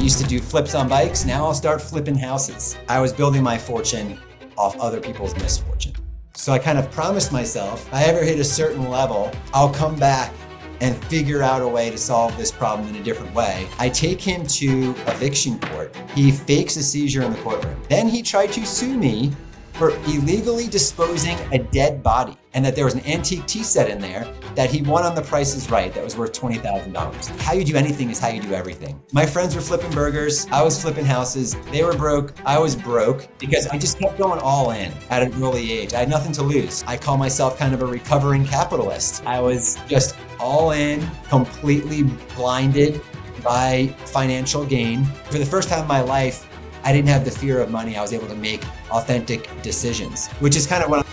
used to do flips on bikes. Now I'll start flipping houses. I was building my fortune off other people's misfortune. So I kind of promised myself, if I ever hit a certain level, I'll come back and figure out a way to solve this problem in a different way. I take him to eviction court. He fakes a seizure in the courtroom. Then he tried to sue me for illegally disposing a dead body, and that there was an antique tea set in there that he won on The Price is Right that was worth $20,000. How you do anything is how you do everything. My friends were flipping burgers. I was flipping houses. They were broke. I was broke because I just kept going all in at an early age. I had nothing to lose. I call myself kind of a recovering capitalist. I was just all in, completely blinded by financial gain. For the first time in my life, I didn't have the fear of money. I was able to make authentic decisions, which is kind of what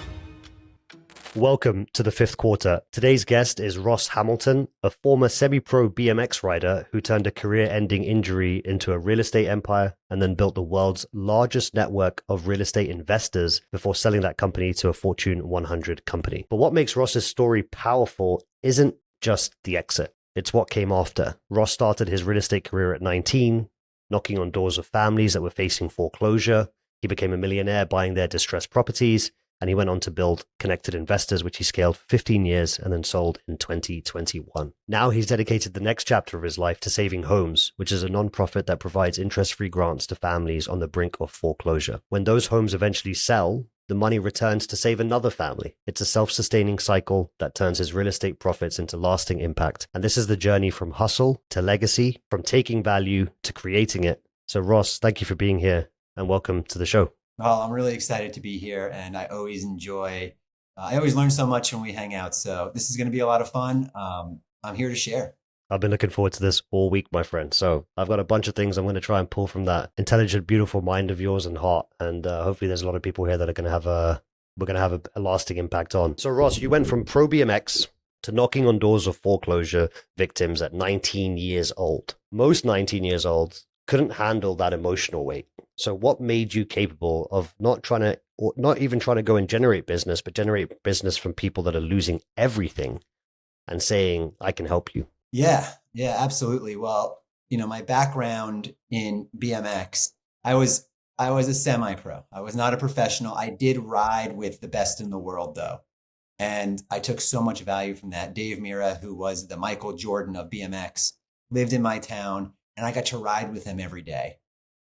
Welcome to the fifth quarter. Today's guest is Ross Hamilton, a former semi-pro BMX rider who turned a career-ending injury into a real estate empire and then built the world's largest network of real estate investors before selling that company to a Fortune 100 company. But what makes Ross's story powerful isn't just the exit. It's what came after. Ross started his real estate career at 19, knocking on doors of families that were facing foreclosure. He became a millionaire buying their distressed properties, and he went on to build Connected Investors, which he scaled for 15 years and then sold in 2021. Now he's dedicated the next chapter of his life to Saving Homes, which is a nonprofit that provides interest-free grants to families on the brink of foreclosure. When those homes eventually sell, the money returns to save another family. It's a self-sustaining cycle that turns his real estate profits into lasting impact. And this is the journey from hustle to legacy, from taking value to creating it. So Ross, thank you for being here and welcome to the show. Well, I'm really excited to be here, and I always learn so much when we hang out. So this is going to be a lot of fun. I'm here to share. I've been looking forward to this all week, my friend. So I've got a bunch of things I'm going to try and pull from that intelligent, beautiful mind of yours and heart. And hopefully there's a lot of people here that are going to have we're going to have a lasting impact on. So Ross, you went from pro BMX to knocking on doors of foreclosure victims at 19 years old. Most 19 years old couldn't handle that emotional weight. So what made you capable of not even trying to go and generate business, but generate business from people that are losing everything and saying, I can help you? Yeah, absolutely. Well, my background in BMX, I was a semi-pro. I was not a professional. I did ride with the best in the world though. And I took so much value from that. Dave Mirra, who was the Michael Jordan of BMX, lived in my town and I got to ride with him every day.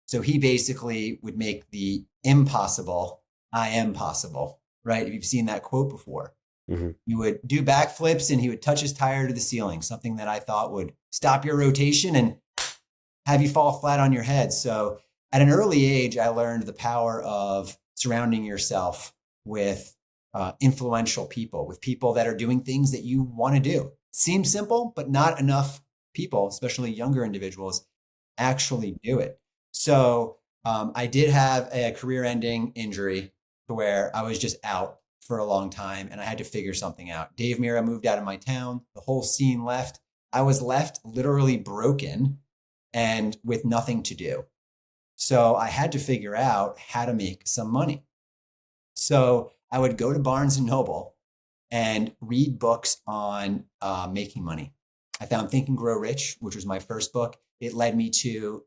So he basically would make the impossible, I am possible, right? If you've seen that quote before. Mm-hmm. He would do backflips and he would touch his tire to the ceiling, something that I thought would stop your rotation and have you fall flat on your head. So at an early age, I learned the power of surrounding yourself with influential people, with people that are doing things that you want to do. Seems simple, but not enough people, especially younger individuals, actually do it. So I did have a career-ending injury to where I was just out for a long time and I had to figure something out. Dave Mirra moved out of my town. The whole scene left. I was left literally broken and with nothing to do. So I had to figure out how to make some money. So I would go to Barnes and Noble and read books on making money. I found Think and Grow Rich, which was my first book. It led me to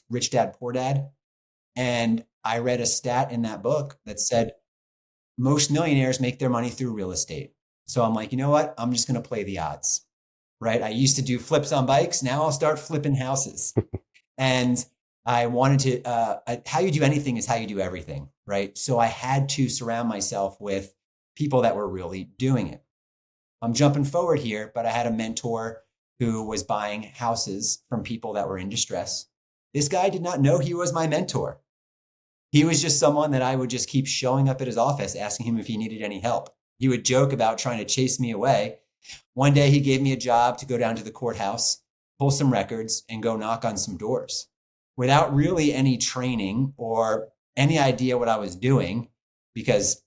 Rich Dad, Poor Dad. And I read a stat in that book that said, most millionaires make their money through real estate. So I'm like, you know what? I'm just going to play the odds, right? I used to do flips on bikes. Now I'll start flipping houses. And I wanted to, how you do anything is how you do everything, right? So I had to surround myself with people that were really doing it. I'm jumping forward here, but I had a mentor who was buying houses from people that were in distress. This guy did not know he was my mentor. He was just someone that I would just keep showing up at his office, asking him if he needed any help. He would joke about trying to chase me away. One day he gave me a job to go down to the courthouse, pull some records, and go knock on some doors. Without really any training or any idea what I was doing, because,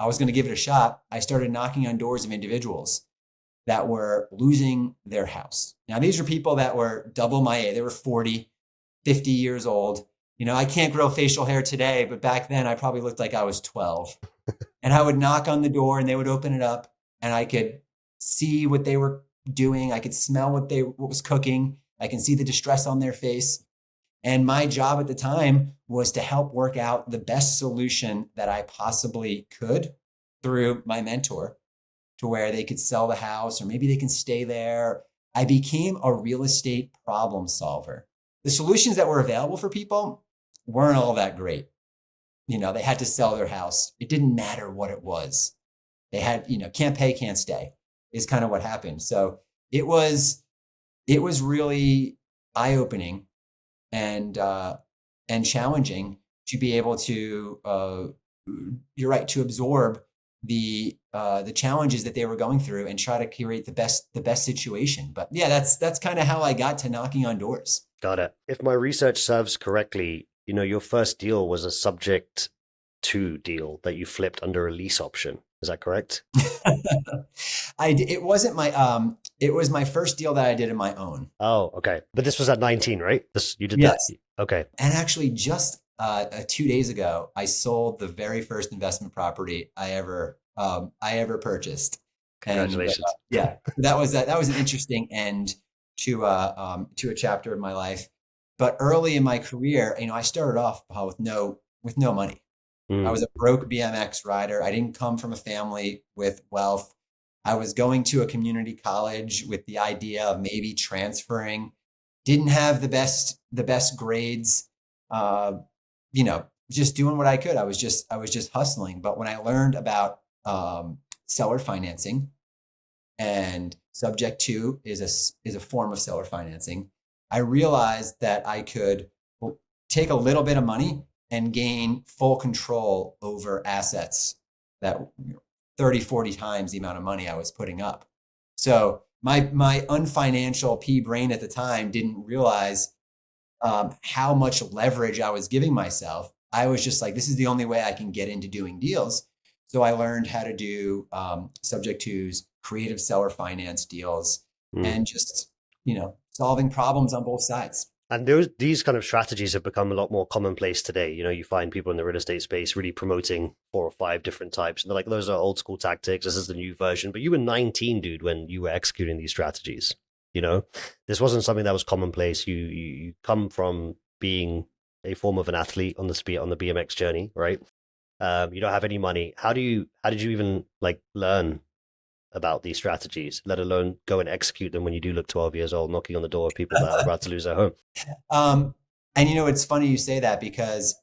I was going to give it a shot, I started knocking on doors of individuals that were losing their house. Now, these were people that were double my age. They were 40, 50 years old. I can't grow facial hair today, but back then I probably looked like I was 12. And I would knock on the door and they would open it up and I could see what they were doing. I could smell what was cooking. I can see the distress on their face. And my job at the time was to help work out the best solution that I possibly could through my mentor to where they could sell the house or maybe they can stay there. I became a real estate problem solver. The solutions that were available for people weren't all that great. They had to sell their house. It didn't matter what it was. They had, can't pay, can't stay is kind of what happened. So it was really eye-opening and challenging to be able to you're right, to absorb the challenges that they were going through and try to curate the best situation. But yeah, that's kind of how I got to knocking on doors. Got it. If my research serves correctly, your first deal was a subject to deal that you flipped under a lease option. Is that correct? It wasn't it was my first deal that I did in my own. Oh, okay. But this was at 19, right? You did Yes. that. Okay. And actually just 2 days ago, I sold the very first investment property I ever purchased. Congratulations. And yeah, that was an interesting end to a chapter of my life. But early in my career, I started off with no money. I was a broke BMX rider. I didn't come from a family with wealth. I was going to a community college with the idea of maybe transferring. Didn't have the best grades. Just doing what I could. I was just hustling. But when I learned about seller financing, and subject to is a form of seller financing, I realized that I could take a little bit of money and gain full control over assets that 30, 40 times the amount of money I was putting up. So my unfinancial pea brain at the time didn't realize how much leverage I was giving myself. I was just like, this is the only way I can get into doing deals. So I learned how to do subject tos, creative seller finance deals, and just, solving problems on both sides. And these kind of strategies have become a lot more commonplace today. You find people in the real estate space really promoting 4 or 5 different types. And they're like, those are old school tactics. This is the new version. But you were 19, dude, when you were executing these strategies. This wasn't something that was commonplace. You come from being a form of an athlete on the BMX journey, right? You don't have any money. How did you even learn about these strategies, let alone go and execute them when you do look 12 years old, knocking on the door of people that are about to lose their home? And it's funny you say that because,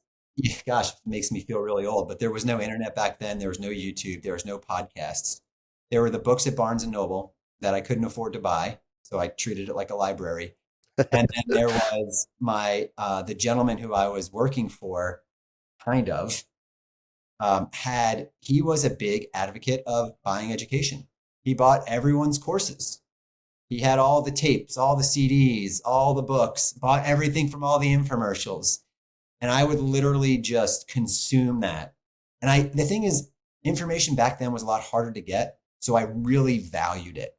gosh, it makes me feel really old, but there was no internet back then. There was no YouTube. There was no podcasts. There were the books at Barnes and Noble that I couldn't afford to buy. So I treated it like a library. And then there was the gentleman who I was working for, kind of, he was a big advocate of buying education. He bought everyone's courses. He had all the tapes, all the CDs, all the books, bought everything from all the infomercials. And I would literally just consume that. And the thing is, information back then was a lot harder to get. So I really valued it,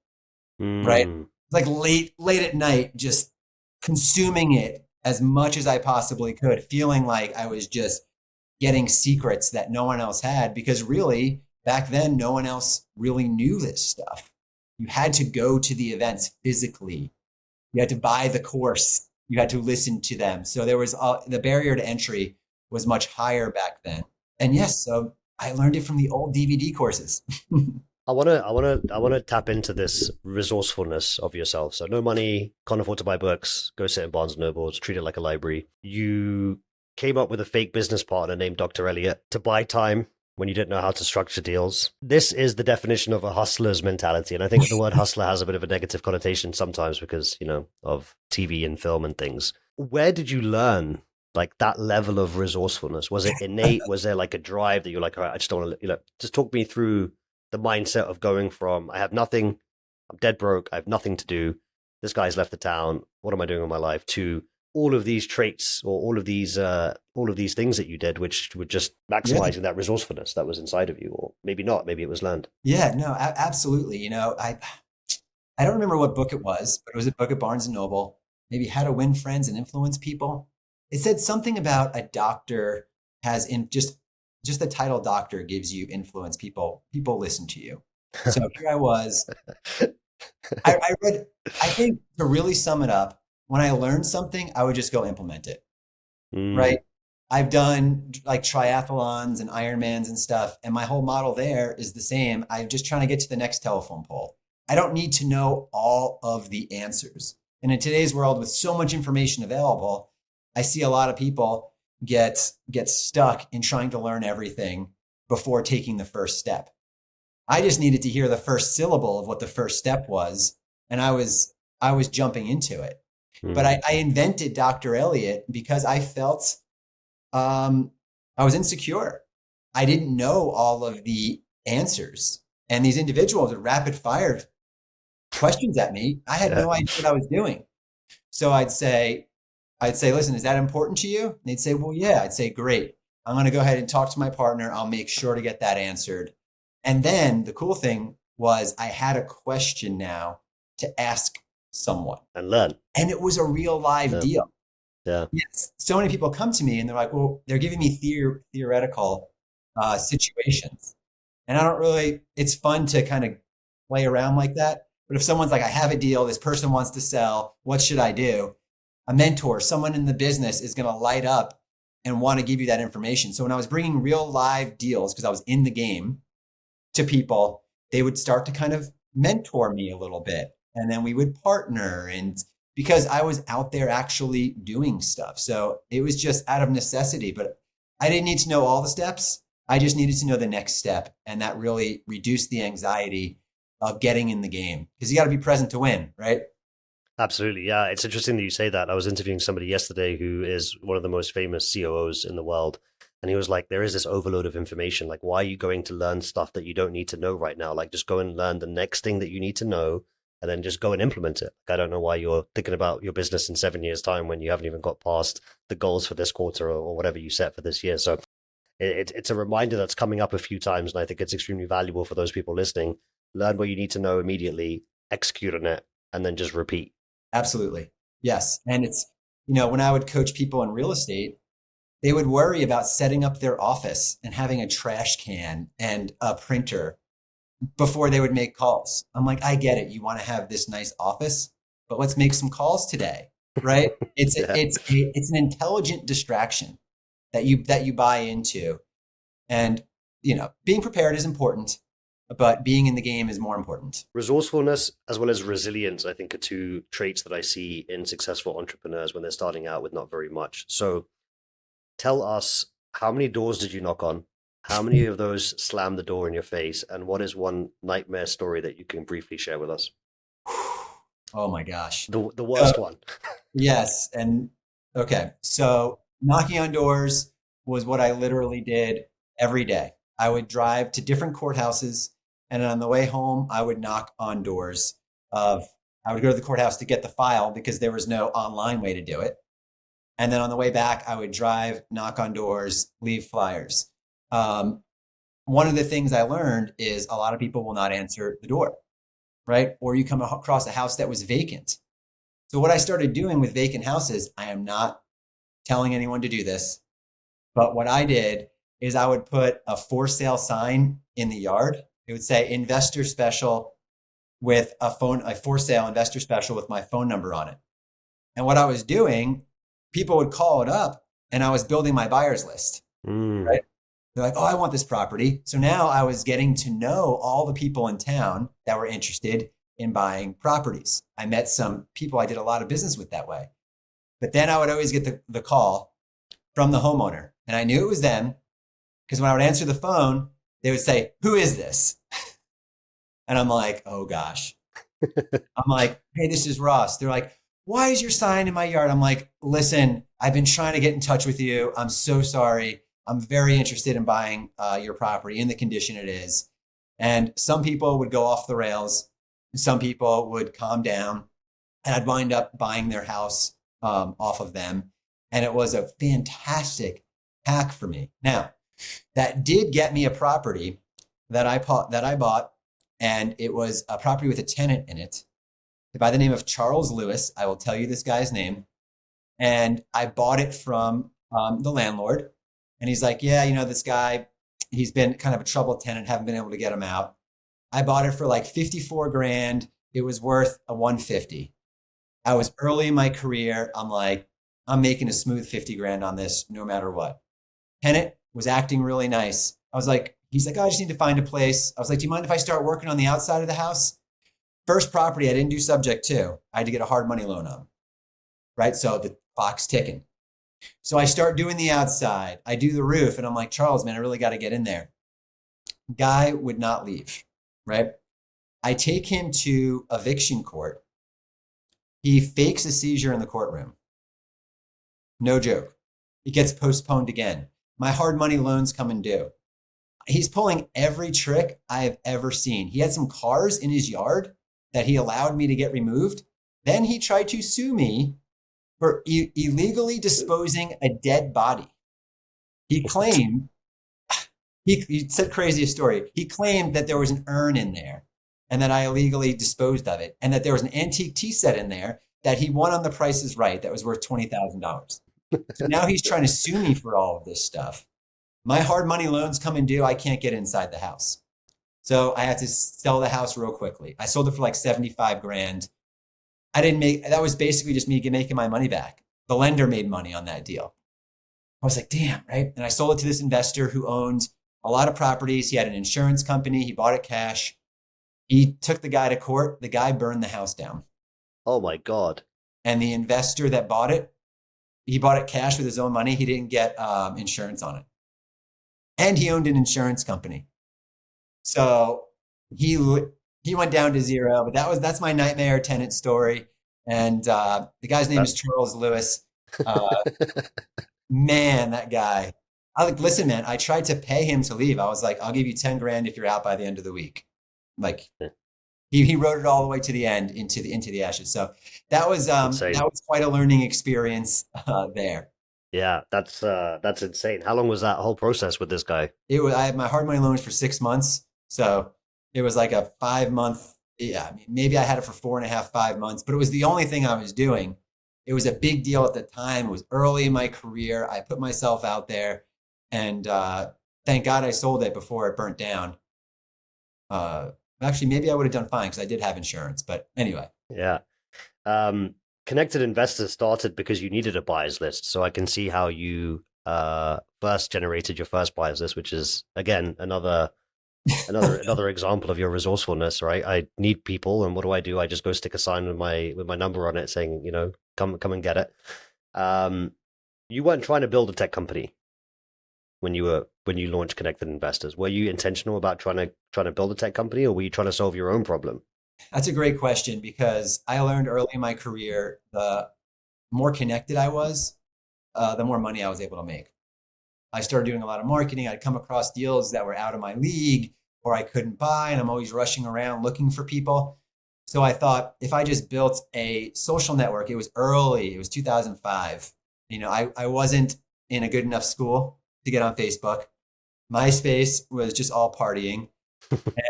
right? Like late at night, just consuming it as much as I possibly could, feeling like I was just getting secrets that no one else had, because really back then, no one else really knew this stuff. You had to go to the events physically. You had to buy the course. You had to listen to them. So there was the barrier to entry was much higher back then. And yes, so I learned it from the old DVD courses. I want to tap into this resourcefulness of yourself. So no money, can't afford to buy books, go sit in Barnes and Nobles, treat it like a library. You came up with a fake business partner named Dr. Elliott to buy time when you didn't know how to structure deals. This is the definition of a hustler's mentality. And I think the word hustler has a bit of a negative connotation sometimes because, of TV and film and things. Where did you learn that level of resourcefulness? Was it innate? Was there a drive that you're like, all right, I just don't want to, just talk me through the mindset of going from, I have nothing, I'm dead broke, I have nothing to do, this guy's left the town, what am I doing with my life, to all of these traits or all of these things that you did, which were just maximizing that resourcefulness that was inside of you, or maybe not, maybe it was learned. Yeah, no, absolutely. I don't remember what book it was, but it was a book at Barnes and Noble, maybe How to Win Friends and Influence People. It said something about a doctor has just the title doctor gives you influence. People listen to you. So here I was. I read, I think to really sum it up, when I learned something, I would just go implement it, Mm, right? I've done like triathlons and Ironmans and stuff, and my whole model there is the same. I'm just trying to get to the next telephone pole. I don't need to know all of the answers. And in today's world, with so much information available, I see a lot of people get stuck in trying to learn everything before taking the first step. I just needed to hear the first syllable of what the first step was, and I was jumping into it. But mm, I invented Dr. Elliott because I felt um, I was insecure. I didn't know all of the answers. And these individuals would rapid fire questions at me. I had yeah. no idea what I was doing. So I'd say, listen, is that important to you? And they'd say, well, yeah. I'd say, great. I'm going to go ahead and talk to my partner. I'll make sure to get that answered. And then the cool thing was I had a question now to ask someone. And learn. And it was a real live Yeah. deal. Yeah. Yes. So many people come to me and they're like, well, they're giving me theoretical situations. And I don't really, it's fun to kind of play around like that. But if someone's like, I have a deal, this person wants to sell, what should I do? A mentor, someone in the business is going to light up and want to give you that information. So when I was bringing real live deals, because I was in the game to people, they would start to kind of mentor me a little bit. And then we would partner and because I was out there actually doing stuff. So it was just out of necessity, but I didn't need to know all the steps. I just needed to know the next step. And that really reduced the anxiety of getting in the game because you got to be present to win, right? Absolutely. Yeah. It's interesting that you say that. I was interviewing somebody yesterday who is one of the most famous COOs in the world. And he was like, there is this overload of information. Like, why are you going to learn stuff that you don't need to know right now? Like, just go and learn the next thing that you need to know and then just go and implement it. Like, I don't know why you're thinking about your business in 7 years' time when you haven't even got past the goals for this quarter or whatever you set for this year. So it's a reminder that's coming up a few times. And I think it's extremely valuable for those people listening. Learn what you need to know immediately, execute on it, and then just repeat. Absolutely. Yes. And when I would coach people in real estate, they would worry about setting up their office and having a trash can and a printer before they would make calls. I'm like, I get it. You want to have this nice office, but let's make some calls today, right? It's a, Yeah. it's a, it's an intelligent distraction that you buy into, and being prepared is important, but being in the game is more important. Resourcefulness as well as resilience, I think, are two traits that I see in successful entrepreneurs when they're starting out with not very much. So tell us, how many doors did you knock on? How many of those slammed the door in your face? And what is one nightmare story that you can briefly share with us? Oh my gosh. The So, worst one. yes, and okay. So knocking on doors was what I literally did every day. I would drive to different courthouses, and on the way home, I would knock on doors of I would go to the courthouse to get the file because there was no online way to do it. And then on the way back, I would drive, knock on doors, leave flyers. Um, One of the things I learned is a lot of people will not answer the door, right? Or you come across a house that was vacant. So what I started doing with vacant houses, I am not telling anyone to do this, but what I did is I would put a for sale sign in the yard. It would say investor special with a for sale investor special with my phone number on it. And what I was doing, people would call it up and I was building my buyers list, Mm, right? They're like, oh, I want this property. So now I was getting to know all the people in town that were interested in buying properties. I met some people I did a lot of business with that way. But then I would always get the call from the homeowner. And I knew it was them because when I would answer the phone, they would say, who is this? And I'm like, oh gosh. I'm like, hey, this is Ross. They're like, why is your sign in my yard? I'm like, listen, I've been trying to get in touch with you. I'm so sorry. I'm very interested in buying your property in the condition it is. And some people would go off the rails. Some people would calm down, and I'd wind up buying their house off of them. And it was a fantastic hack for me. Now, that did get me a property that I bought, and it was a property with a tenant in it by the name of Charles Lewis. I will tell you this guy's name. And I bought it from the landlord. And he's like, yeah, this guy, he's been kind of a troubled tenant, haven't been able to get him out. I bought it for like 54 grand. It was worth a 150. I was early in my career. I'm like, I'm making a smooth 50 grand on this no matter what. Tenant was acting really nice. I was like, he's like, oh, I just need to find a place. I was like, do you mind if I start working on the outside of the house? First property I didn't do subject to. I had to get a hard money loan on, right? So the clock's ticking. So I start doing the outside. I do the roof, and I'm like, Charles, man, I really got to get in there. Guy would not leave, right? I take him to eviction court. He fakes a seizure in the courtroom. No joke. It gets postponed again. My hard money loans come and due. He's pulling every trick I have ever seen. He had some cars in his yard that he allowed me to get removed. Then he tried to sue me for illegally disposing a dead body. He claimed, he said craziest story. He claimed that there was an urn in there and that I illegally disposed of it, and that there was an antique tea set in there that he won on the Price is Right that was worth $20,000. So now he's trying to sue me for all of this stuff. My hard money loans come and due. I can't get inside the house. So I had to sell the house real quickly. I sold it for like 75 grand. I didn't make, that was basically just me making my money back. The lender made money on that deal. I was like, damn, right? And I sold it to this investor who owned a lot of properties. He had an insurance company. He bought it cash. He took the guy to court. The guy burned the house down. Oh my God. And the investor that bought it, he bought it cash with his own money. He didn't get insurance on it. And he owned an insurance company. So he went down to zero, but that's my nightmare tenant story. And the guy's name is Charles Lewis. Man, that guy. I like, listen, man, I tried to pay him to leave. I was like, I'll give you 10 grand if you're out by the end of the week. Like he wrote it all the way to the end into the ashes. So that was quite a learning experience there. Yeah, that's insane. How long was that whole process with this guy? I had my hard money loans for 6 months. So it was like a 5 month. Yeah, I mean, maybe I had it for 4.5, 5 months, but it was the only thing I was doing. It was a big deal at the time. It was early in my career. I put myself out there, and thank God I sold it before it burnt down. Actually, maybe I would have done fine because I did have insurance. But anyway. Yeah. Connected Investors started because you needed a buyer's list. So I can see how you first generated your first buyer's list, which is, again, another example of your resourcefulness, right? I need people, and what do? I just go stick a sign with my number on it saying, come and get it. You weren't trying to build a tech company when you launched Connected Investors. Were you intentional about trying to build a tech company, or were you trying to solve your own problem? That's a great question, because I learned early in my career, the more connected I was, the more money I was able to make. I started doing a lot of marketing. I'd come across deals that were out of my league or I couldn't buy, and I'm always rushing around looking for people. So I thought, if I just built a social network, it was early, it was 2005. I wasn't in a good enough school to get on Facebook. MySpace was just all partying.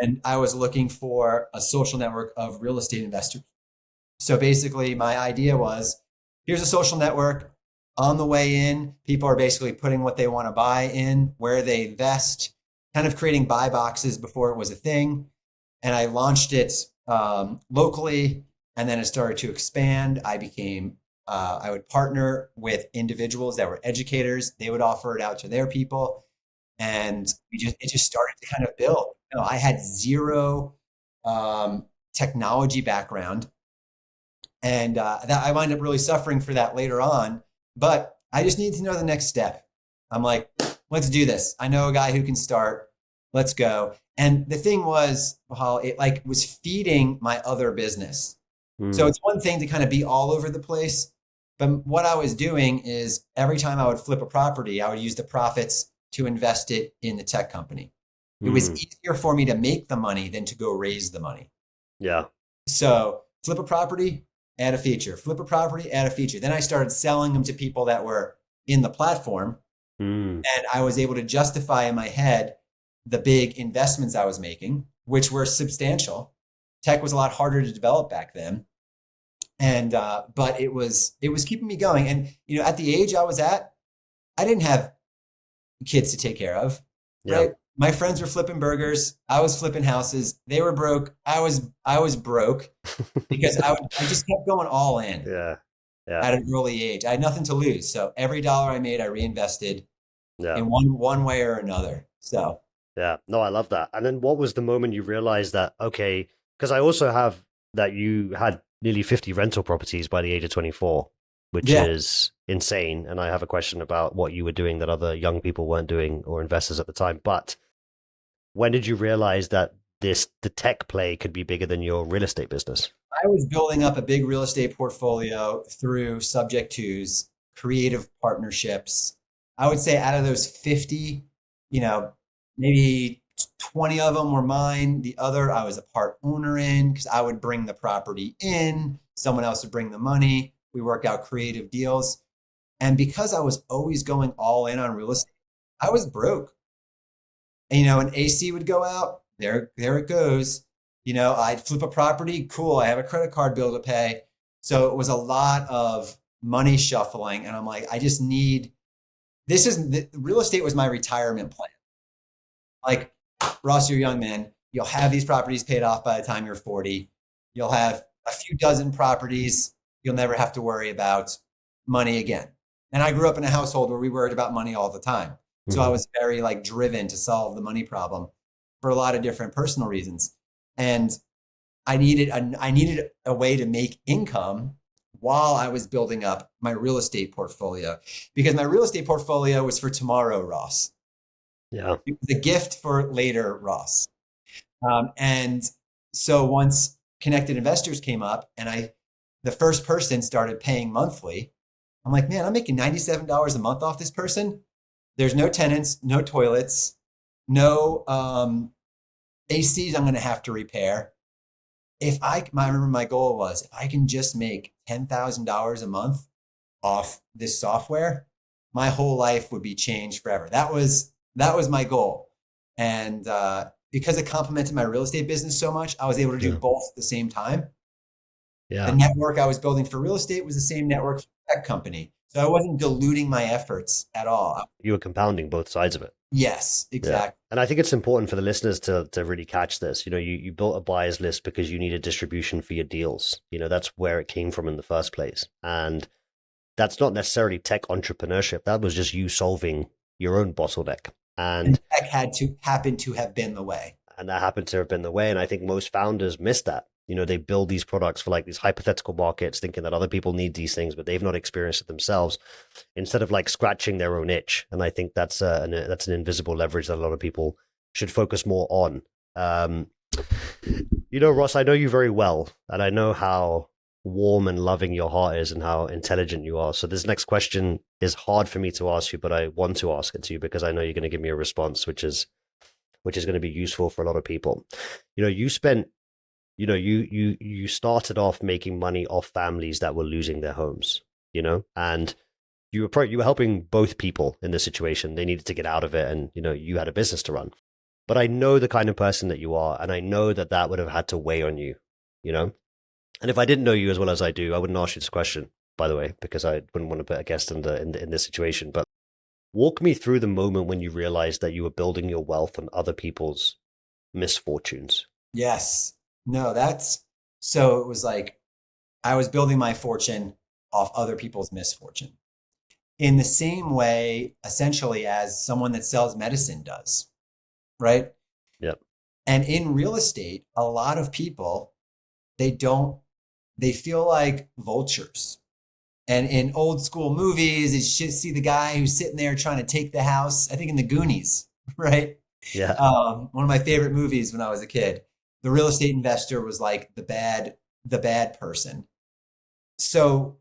And I was looking for a social network of real estate investors. So basically, my idea was, here's a social network. On the way in, people are basically putting what they want to buy in, where they invest, kind of creating buy boxes before it was a thing. And I launched it locally, and then it started to expand. I would partner with individuals that were educators. They would offer it out to their people. And it just started to kind of build. I had zero technology background, and that I wound up really suffering for that later on. But I just needed to know the next step. I'm like, let's do this. I know a guy who can start. Let's go. And the thing was, it was feeding my other business. So it's one thing to kind of be all over the place, but what I was doing is, every time I would flip a property, I would use the profits to invest it in the tech company. It was easier for me to make the money than to go raise the money. Yeah. So flip a property, add a feature, flip a property, add a feature. Then I started selling them to people that were in the platform. And I was able to justify in my head the big investments I was making, which were substantial. Tech was a lot harder to develop back then. And, but it was keeping me going. And, at the age I was at, I didn't have kids to take care of, right? My friends were flipping burgers. I was flipping houses. They were broke. I was broke because I just kept going all in Yeah. Yeah. at an early age. I had nothing to lose. So every dollar I made, I reinvested Yeah. in one way or another. So Yeah. No, I love that. And then what was the moment you realized that, okay, because I also have that you had nearly 50 rental properties by the age of 24, which yeah. is insane. And I have a question about what you were doing that other young people weren't doing or investors at the time. But when did you realize that the tech play could be bigger than your real estate business? I was building up a big real estate portfolio through subject twos, creative partnerships. I would say out of those 50, you know, maybe 20 of them were mine. The other I was a part owner in because I would bring the property in, someone else would bring the money. We work out creative deals. And because I was always going all in on real estate, I was broke. And, an AC would go out, there it goes. I'd flip a property, cool, I have a credit card bill to pay. So it was a lot of money shuffling. And I'm like, I just need real estate was my retirement plan. Like, Ross, you're a young man. You'll have these properties paid off by the time you're 40. You'll have a few dozen properties. You'll never have to worry about money again. And I grew up in a household where we worried about money all the time. So I Hmm. was very like driven to solve the money problem for a lot of different personal reasons. And I needed a way to make income while I was building up my real estate portfolio because my real estate portfolio was for tomorrow, Ross. Yeah. It was a gift for later, Ross. And so once connected investors came up and the first person started paying monthly, I'm like, man, I'm making $97 a month off this person. There's no tenants, no toilets, no ACs I'm going to have to repair. I remember my goal was if I can just make $10,000 a month off this software, my whole life would be changed forever. That was my goal. And because it complemented my real estate business so much, I was able to do Yeah. both at the same time. The Yeah. network I was building for real estate was the same network for the tech company. So I wasn't diluting my efforts at all. You were compounding both sides of it. Yes, Yeah. exactly. And I think it's important for the listeners to really catch this. You built a buyer's list because you needed distribution for your deals. That's where it came from in the first place. And that's not necessarily tech entrepreneurship. That was just you solving your own bottleneck. And And tech had to happen to have been the way. and that happened to have been the way. And I think most founders miss that. They build these products for like these hypothetical markets, thinking that other people need these things, but they've not experienced it themselves. Instead of like scratching their own itch, and I think that's an invisible leverage that a lot of people should focus more on. Um, Ross, I know you very well, and I know how warm and loving your heart is, and how intelligent you are. So this next question is hard for me to ask you, but I want to ask it to you because I know you're going to give me a response, which is going to be useful for a lot of people. You spent you started off making money off families that were losing their homes, and you were helping both people in this situation. They needed to get out of it, and you had a business to run. But I know the kind of person that you are, and I know that that would have had to weigh on you, you know. And if I didn't know you as well as I do, I wouldn't ask you this question, by the way, because I wouldn't want to put a guest in this situation. But walk me through the moment when you realized that you were building your wealth on other people's misfortunes. Yes. No, so it was like I was building my fortune off other people's misfortune in the same way, essentially, as someone that sells medicine does, right? Yep. And in real estate, a lot of people, they don't, they feel like vultures. And in old school movies, you should see the guy who's sitting there trying to take the house, I think in the Goonies, right? Yeah. One of my favorite movies when I was a kid. The real estate investor was like the bad person. So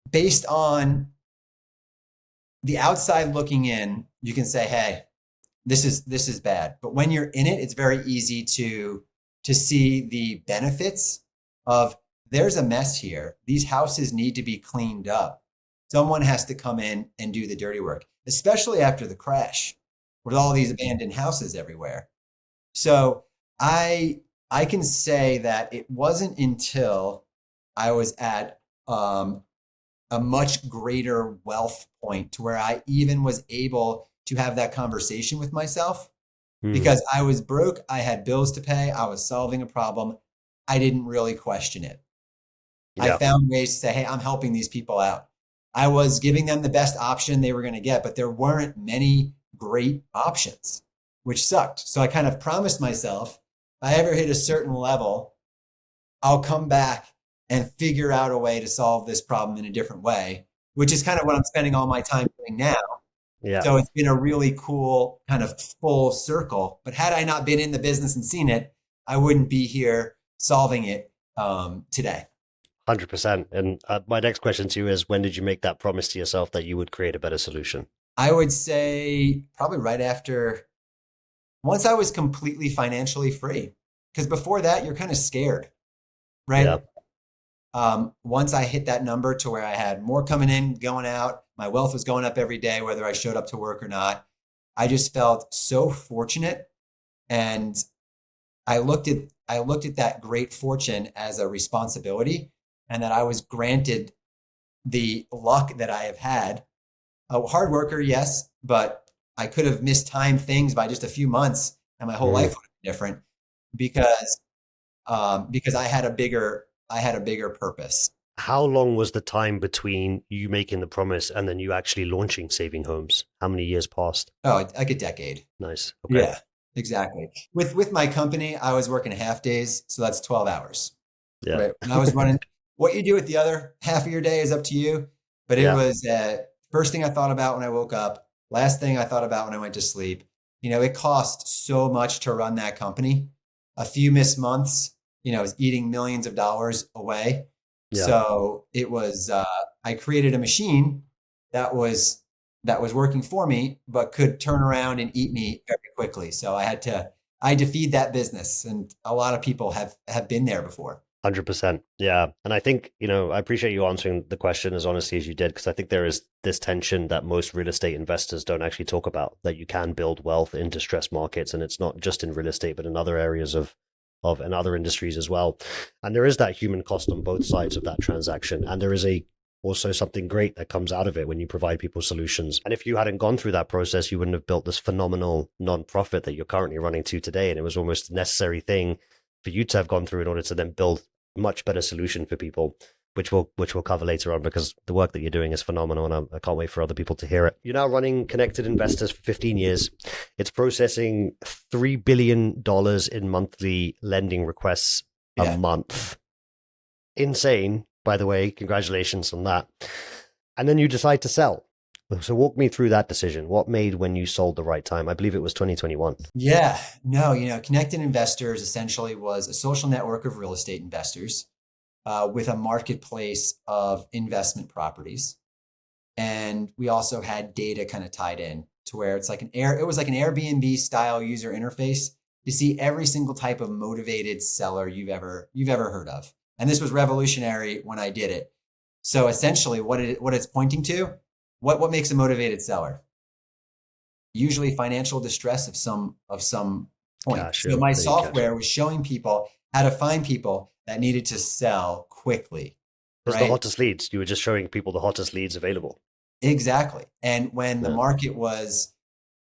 based on the outside looking in, you can say, "Hey, this is bad." But when you're in it, it's very easy to see the benefits of there's a mess here. These houses need to be cleaned up. Someone has to come in and do the dirty work, especially after the crash with all these abandoned houses everywhere. So I I can say that it wasn't until I was at a much greater wealth point to where I even was able to have that conversation with myself Mm. because I was broke. I had bills to pay. I was solving a problem. I didn't really question it. I Yeah, found ways to say, hey, I'm helping these people out. I was giving them the best option they were going to get, but there weren't many great options, which sucked. So I kind of promised myself, if I ever hit a certain level, I'll come back and figure out a way to solve this problem in a different way, which is kind of what I'm spending all my time doing now. yeah. So it's been a really cool kind of full circle. But had I not been in the business and seen it, I wouldn't be here solving it today. 100%. And my next question to you is, when did you make that promise to yourself that you would create a better solution? I would say probably right after, once I was completely financially free. Because before that, you're kind of scared, Yeah. right? Once I hit that number to where I had more coming in, going out, my wealth was going up every day, whether I showed up to work or not. I just felt so fortunate. And I looked at that great fortune as a responsibility, and that I was granted the luck that I have had. A hard worker, yes, but I could have mistimed things by just a few months, and my whole life Mm. would have been different because because I had a bigger purpose. How long was the time between you making the promise and then you actually launching Saving Homes? How many years passed? Oh, like a decade. Nice. Okay. Yeah, exactly. With my company, I was working half days, so that's 12 hours. Yeah. Right. When I was running, what you do with the other half of your day is up to you. But it Yeah. was first thing I thought about when I woke up, last thing I thought about when I went to sleep. You know, it cost so much to run that company. A few missed months, you know, is eating millions of dollars away. Yeah. So it was, I created a machine that was that was working for me, but could turn around and eat me very quickly. So I had to feed that business, and a lot of people have been there before. 100%. Yeah. And I think, I appreciate you answering the question as honestly as you did, because I think there is this tension that most real estate investors don't actually talk about, that you can build wealth in distressed markets. And it's not just in real estate, but in other areas of and other industries as well. And there is that human cost on both sides of that transaction. And there is also something great that comes out of it when you provide people solutions. And if you hadn't gone through that process, you wouldn't have built this phenomenal nonprofit that you're currently running to today. And it was almost a necessary thing for you to have gone through in order to then build a much better solution for people, which we'll cover later on, because the work that you're doing is phenomenal, and I can't wait for other people to hear it. You're now running Connected Investors for 15 years. It's processing $3 billion in monthly lending requests a Yeah. month. Insane, by the way. Congratulations on that. And then you decide to sell. So walk me through that decision. What made when you sold the right time? I believe it was 2021. Yeah. No, you know, Connected Investors essentially was a social network of real estate investors with a marketplace of investment properties. And we also had data kind of tied in to where it's like it was like an Airbnb style user interface to see every single type of motivated seller you've ever heard of. And this was revolutionary when I did it. So essentially what it's pointing to, what makes a motivated seller? Usually financial distress of some point. Cash So in, my maybe cash software out. was showing people how to find people that needed to sell quickly, It's the right? hottest leads. You were just showing people the hottest leads available. Exactly. And when the Yeah. market was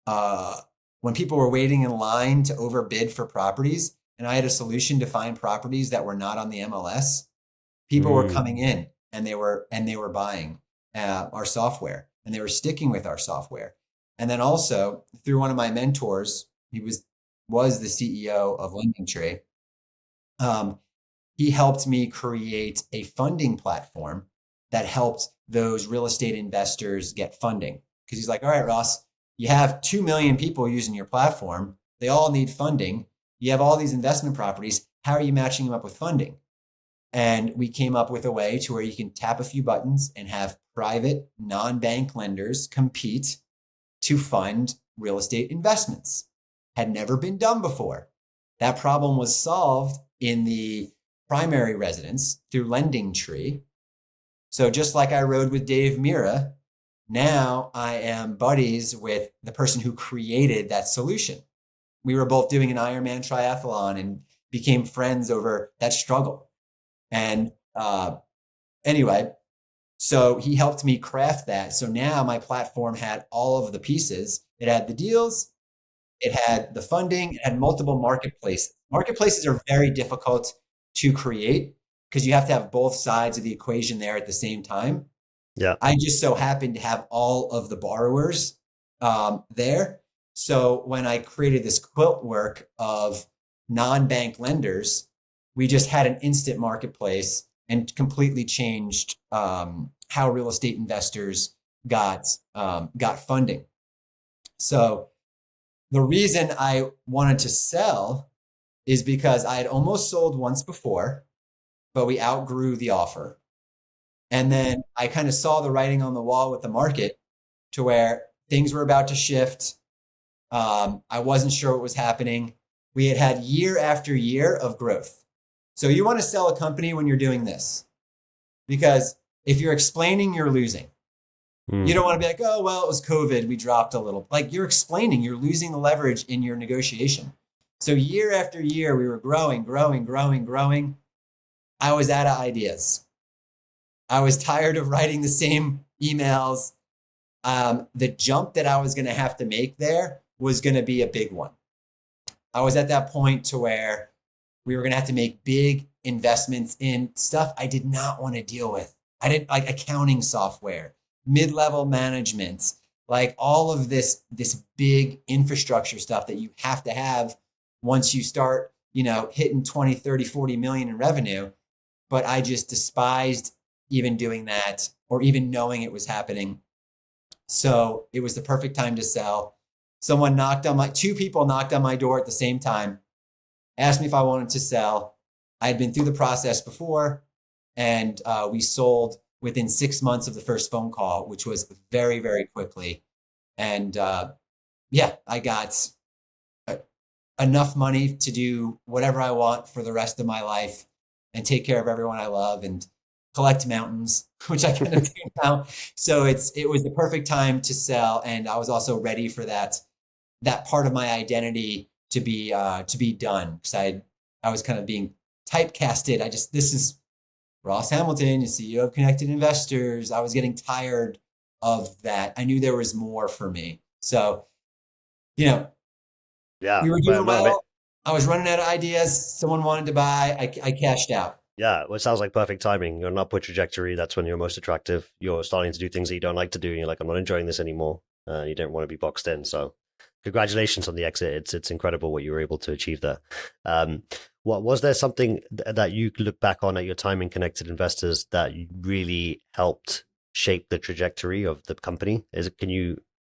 uh when people were waiting in line to overbid for properties, and I had a solution to find properties that were not on the MLS, people were Mm. coming in and they were buying our software, and they were sticking with our software. And then also through one of my mentors, he was the CEO of Lending Tree. Um, he helped me create a funding platform that helped those real estate investors get funding. Because he's like, all right, Ross, you have 2 million people using your platform. They all need funding. You have all these investment properties. How are you matching them up with funding? And we came up with a way to where you can tap a few buttons and have private non-bank lenders compete to fund real estate investments. Had never been done before. That problem was solved in the primary residence through Lending Tree. So just like I rode with Dave Mirra, now I am buddies with the person who created that solution. We were both doing an Ironman triathlon and became friends over that struggle. And anyway, so he helped me craft that. So now my platform had all of the pieces. It had the deals, It had the funding, it had multiple marketplaces. Marketplaces are very difficult to create because you have to have both sides of the equation there at the same time. Yeah. I just so happened to have all of the borrowers there. So when I created this quilt work of non-bank lenders, we just had an instant marketplace and completely changed how real estate investors got funding. So the reason I wanted to sell is because I had almost sold once before, but we outgrew the offer. And then I kind of saw the writing on the wall with the market to where things were about to shift. I wasn't sure what was happening. We had had year after year of growth. So you want to sell a company when you're doing this, because if you're explaining, you're losing. You don't want to be like, oh, well, it was COVID. We dropped a little. Like you're explaining, you're losing the leverage in your negotiation. So year after year, we were growing, growing, growing, growing. I was out of ideas. I was tired of writing the same emails. The jump that I was going to have to make there was going to be a big one. I was at that point to where we were going to have to make big investments in stuff I did not want to deal with. I didn't like accounting software, mid-level management, like all of this big infrastructure stuff that you have to have once you start, hitting 20, 30, 40 million in revenue. But I just despised even doing that or even knowing it was happening. So it was the perfect time to sell. Two people knocked on my door at the same time, asked me if I wanted to sell. I had been through the process before, and we sold within 6 months of the first phone call, which was very, very quickly. And I got enough money to do whatever I want for the rest of my life and take care of everyone I love and collect mountains, which I kind of do now. So it was the perfect time to sell. And I was also ready for that part of my identity to be done. Cause I was kind of being typecasted. This is Ross Hamilton, CEO of Connected Investors. I was getting tired of that. I knew there was more for me. So, Yeah. we were doing well. I was running out of ideas. Someone wanted to buy. I cashed out. Yeah, well, it sounds like perfect timing. You're on an upward trajectory. That's when you're most attractive. You're starting to do things that you don't like to do. And you're like, I'm not enjoying this anymore. You don't want to be boxed in. So congratulations on the exit. It's incredible what you were able to achieve there. What was there something that you look back on at your time in Connected Investors that really helped shape the trajectory of the company? Is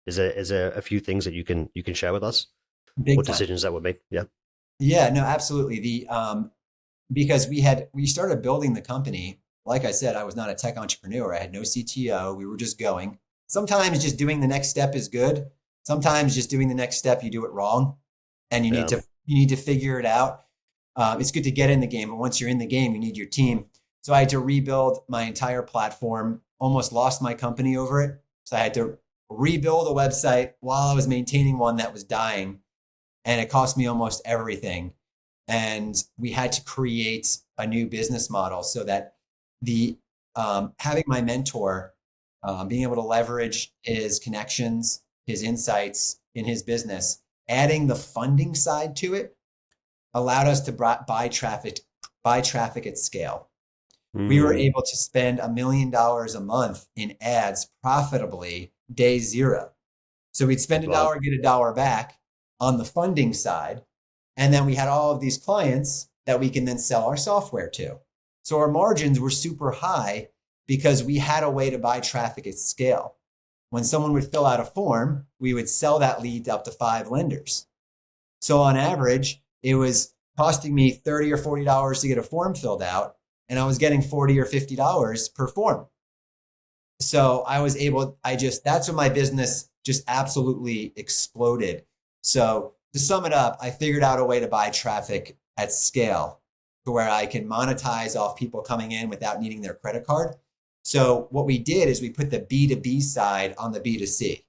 there a few things that you can share with us? Big What time. decisions that were made? Yeah. Yeah, no, absolutely. Because we started building the company. Like I said, I was not a tech entrepreneur. I had no CTO. We were just going. Sometimes just doing the next step is good. Sometimes just doing the next step, you do it wrong, and you need to figure it out. It's good to get in the game, but once you're in the game, you need your team. So I had to rebuild my entire platform. Almost lost my company over it. So I had to rebuild a website while I was maintaining one that was dying, and it cost me almost everything. And we had to create a new business model so that having my mentor, being able to leverage his connections, his insights in his business, adding the funding side to it allowed us to buy traffic at scale. We were able to spend $1 million a month in ads profitably day zero. So we'd spend $1, get $1 back on the funding side. And then we had all of these clients that we can then sell our software to. So our margins were super high because we had a way to buy traffic at scale. When someone would fill out a form, we would sell that lead to up to 5 lenders. So on average, it was costing me $30 or $40 to get a form filled out, and I was getting $40 or $50 per form. So that's when my business just absolutely exploded. So to sum it up, I figured out a way to buy traffic at scale to where I can monetize off people coming in without needing their credit card. So what we did is we put the B2B side on the B2C,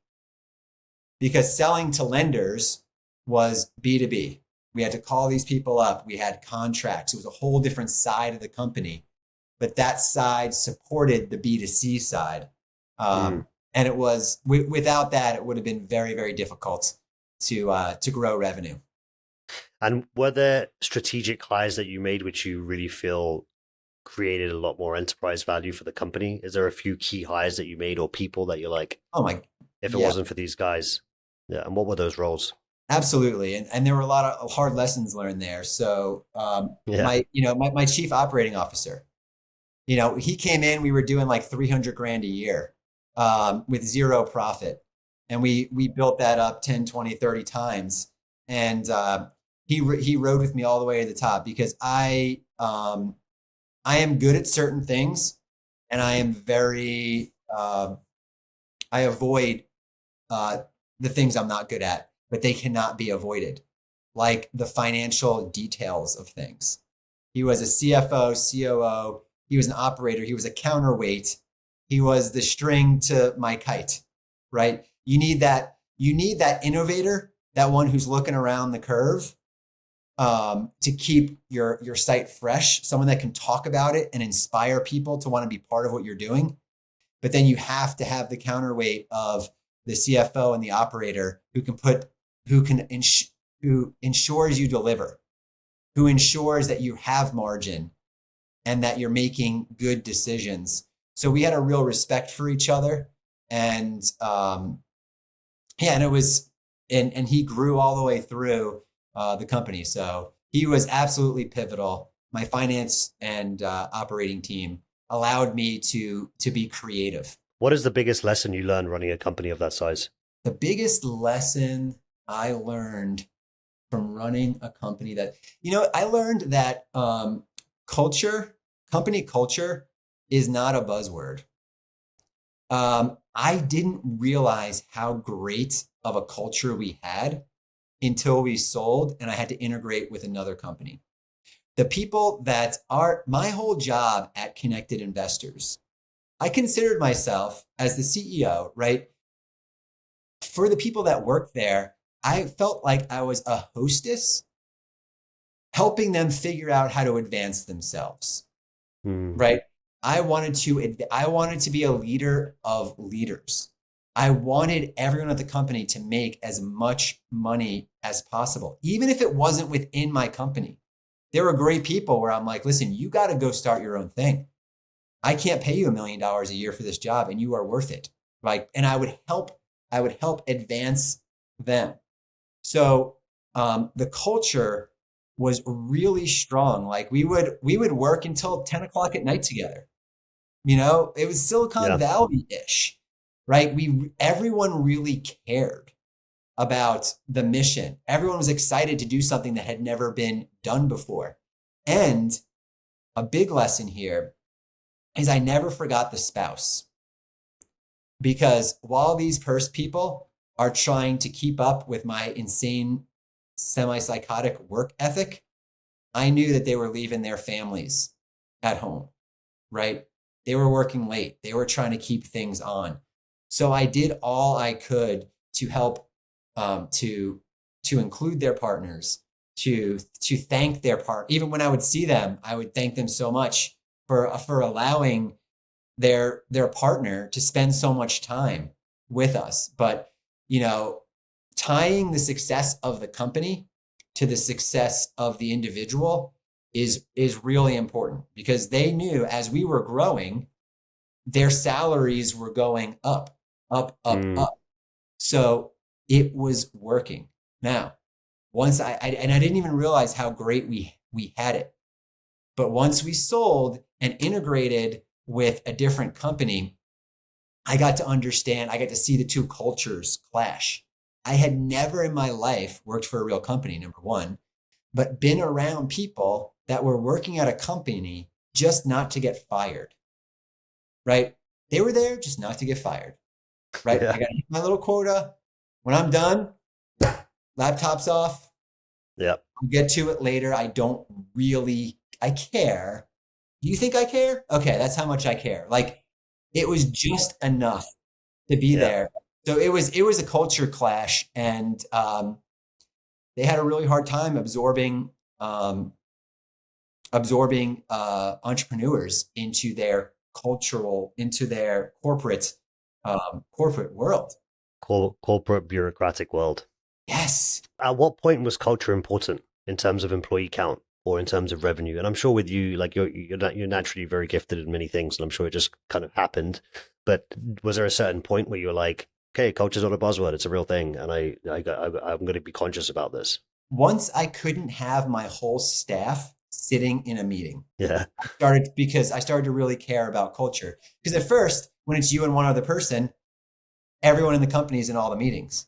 because selling to lenders was B2B. We had to call these people up. We had contracts. It was a whole different side of the company, but that side supported the B2C side. And it was, without that, it would have been very, very difficult to grow revenue. And were there strategic hires that you made which you really feel created a lot more enterprise value for the company? Is there a few key hires that you made or people that you're like, Oh my, if it yeah, wasn't for these guys? Yeah. And what were those roles? absolutely. And there were a lot of hard lessons learned there. So Yeah. my chief operating officer, he came in, we were doing like 300 grand a year with zero profit. And we built that up 10, 20, 30 times. And he rode with me all the way to the top because I am good at certain things and I am very, I avoid uh, the things I'm not good at, but they cannot be avoided, like the financial details of things. He was a CFO, COO. He was an operator. He was a counterweight. He was the string to my kite, right? You need that. You need that innovator, that one who's looking around the curve to keep your site fresh. Someone that can talk about it and inspire people to want to be part of what you're doing. But then you have to have the counterweight of the CFO and the operator who ensures you deliver, who ensures that you have margin and that you're making good decisions. So we had a real respect for each other, and yeah, and it was, and he grew all the way through the company. So he was absolutely pivotal. My finance and operating team allowed me to be creative. What is the biggest lesson you learned running a company of that size? The biggest lesson I learned from running a company I learned that culture, company culture is not a buzzword. I didn't realize how great of a culture we had until we sold and I had to integrate with another company. The people that are my whole job at Connected Investors, I considered myself as the CEO, right? For the people that work there, I felt like I was a hostess helping them figure out how to advance themselves, Hmm. right? I wanted to be a leader of leaders. I wanted everyone at the company to make as much money as possible, even if it wasn't within my company. There were great people where I'm like, listen, you got to go start your own thing. I can't pay you $1 million a year for this job and you are worth it. Like, and I would help advance them. So the culture was really strong. Like we would work until 10 o'clock at night together. It was Silicon Yeah. Valley-ish, right? Everyone really cared about the mission. Everyone was excited to do something that had never been done before. And a big lesson here is I never forgot the spouse because while these purse people are trying to keep up with my insane semi-psychotic work ethic, I knew that they were leaving their families at home, right? They were working late. They were trying to keep things on. So I did all I could to help to include their partners, to thank their part. Even when I would see them, I would thank them so much for allowing their partner to spend so much time with us. But you know, tying the success of the company to the success of the individual is really important because they knew as we were growing, their salaries were going up, up, up, Hmm. up. So it was working. Now, once I didn't even realize how great we had it. But once we sold and integrated with a different company, I got to understand, I got to see the two cultures clash. I had never in my life worked for a real company, number one, but been around people that were working at a company just not to get fired, right? They were there just not to get fired, right? I Yeah. got to hit my little quota. When I'm done, laptop's off. Yeah. I'll get to it later. I care. Do you think I care? Okay, that's how much I care. Like it was just enough to be Yeah. there. So it was a culture clash, and they had a really hard time um, absorbing entrepreneurs into their corporate world. Corporate bureaucratic world. Yes. At what point was culture important in terms of employee count or in terms of revenue? And I'm sure with you, like you're naturally very gifted in many things, and I'm sure it just kind of happened. But was there a certain point where you were like, okay, culture's not a buzzword; it's a real thing, and I'm going to be conscious about this. Once I couldn't have my whole staff sitting in a meeting, Yeah, I started to really care about culture. Because at first, when it's you and one other person, everyone in the company is in all the meetings.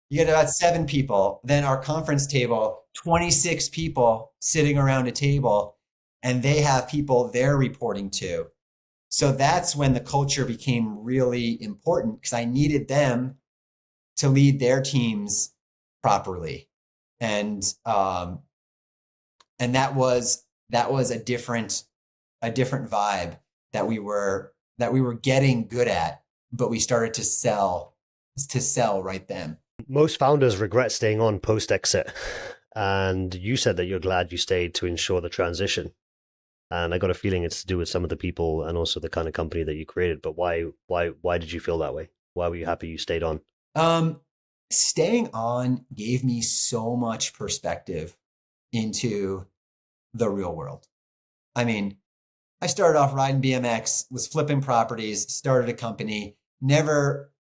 You get about 7 people, then our conference table, 26 people sitting around a table, and they have people they're reporting to. So that's when the culture became really important because I needed them to lead their teams properly. And and that was a different vibe that we were getting good at, but we started to sell right then. most founders regret staying on post exit, and you said that you're glad you stayed to ensure the transition. And I got a feeling it's to do with some of the people and also the kind of company that you created. But why did you feel that way? Why were you happy you stayed on? Um, Staying on gave me so much perspective into the real world. I mean, I started off riding BMX, was flipping properties, started a company.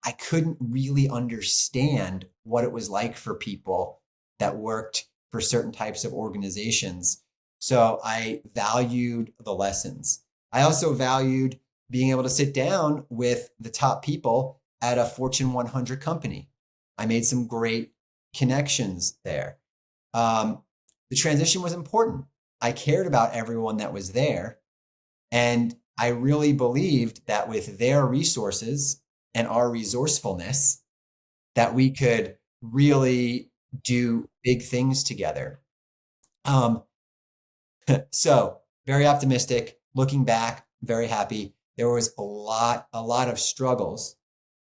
I couldn't really understand what it was like for people that worked for certain types of organizations. So I valued the lessons. I also valued being able to sit down with the top people at a Fortune 100 company. I made some great connections there. Um, the transition was important. I cared about everyone that was there, and I really believed that with their resources and our resourcefulness, that we could really do big things together. Um, so very optimistic. Looking back, very happy. There was a lot of struggles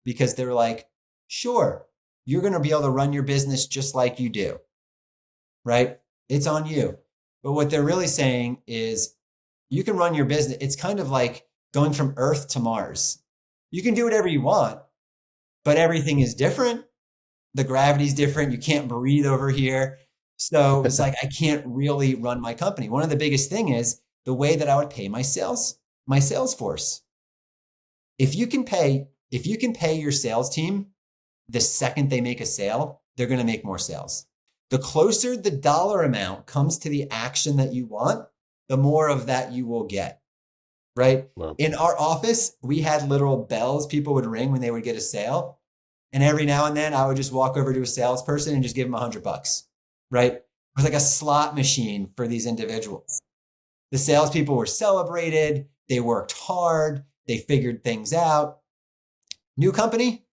because they were like, sure, you're going to be able to run your business just like you do, right? It's on you. But what they're really saying is you can run your business. It's kind of like going from Earth to Mars. You can do whatever you want, but everything is different. The gravity's different. You can't breathe over here. So it's like I can't really run my company. One of the biggest thing is the way that I would pay my sales force. If you can pay your sales team the second they make a sale, they're going to make more sales. The closer the dollar amount comes to the action that you want, the more of that you will get, right? Well, In our office, we had literal bells people would ring when they would get a sale. And every now and then I would just walk over to a salesperson and just give them $100, right? It was like a slot machine for these individuals. The salespeople were celebrated. They worked hard. They figured things out. New company,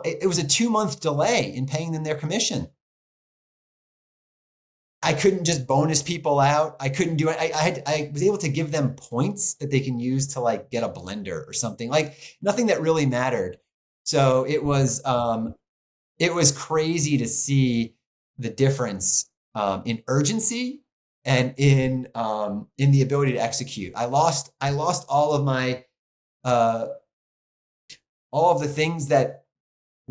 it was a 2 month delay in paying them their commission. I couldn't just bonus people out. I couldn't do it. I was able to give them points that they can use to like get a blender or something, like nothing that really mattered. So it was crazy to see the difference in urgency and in the ability to execute. I lost uh, all of the things that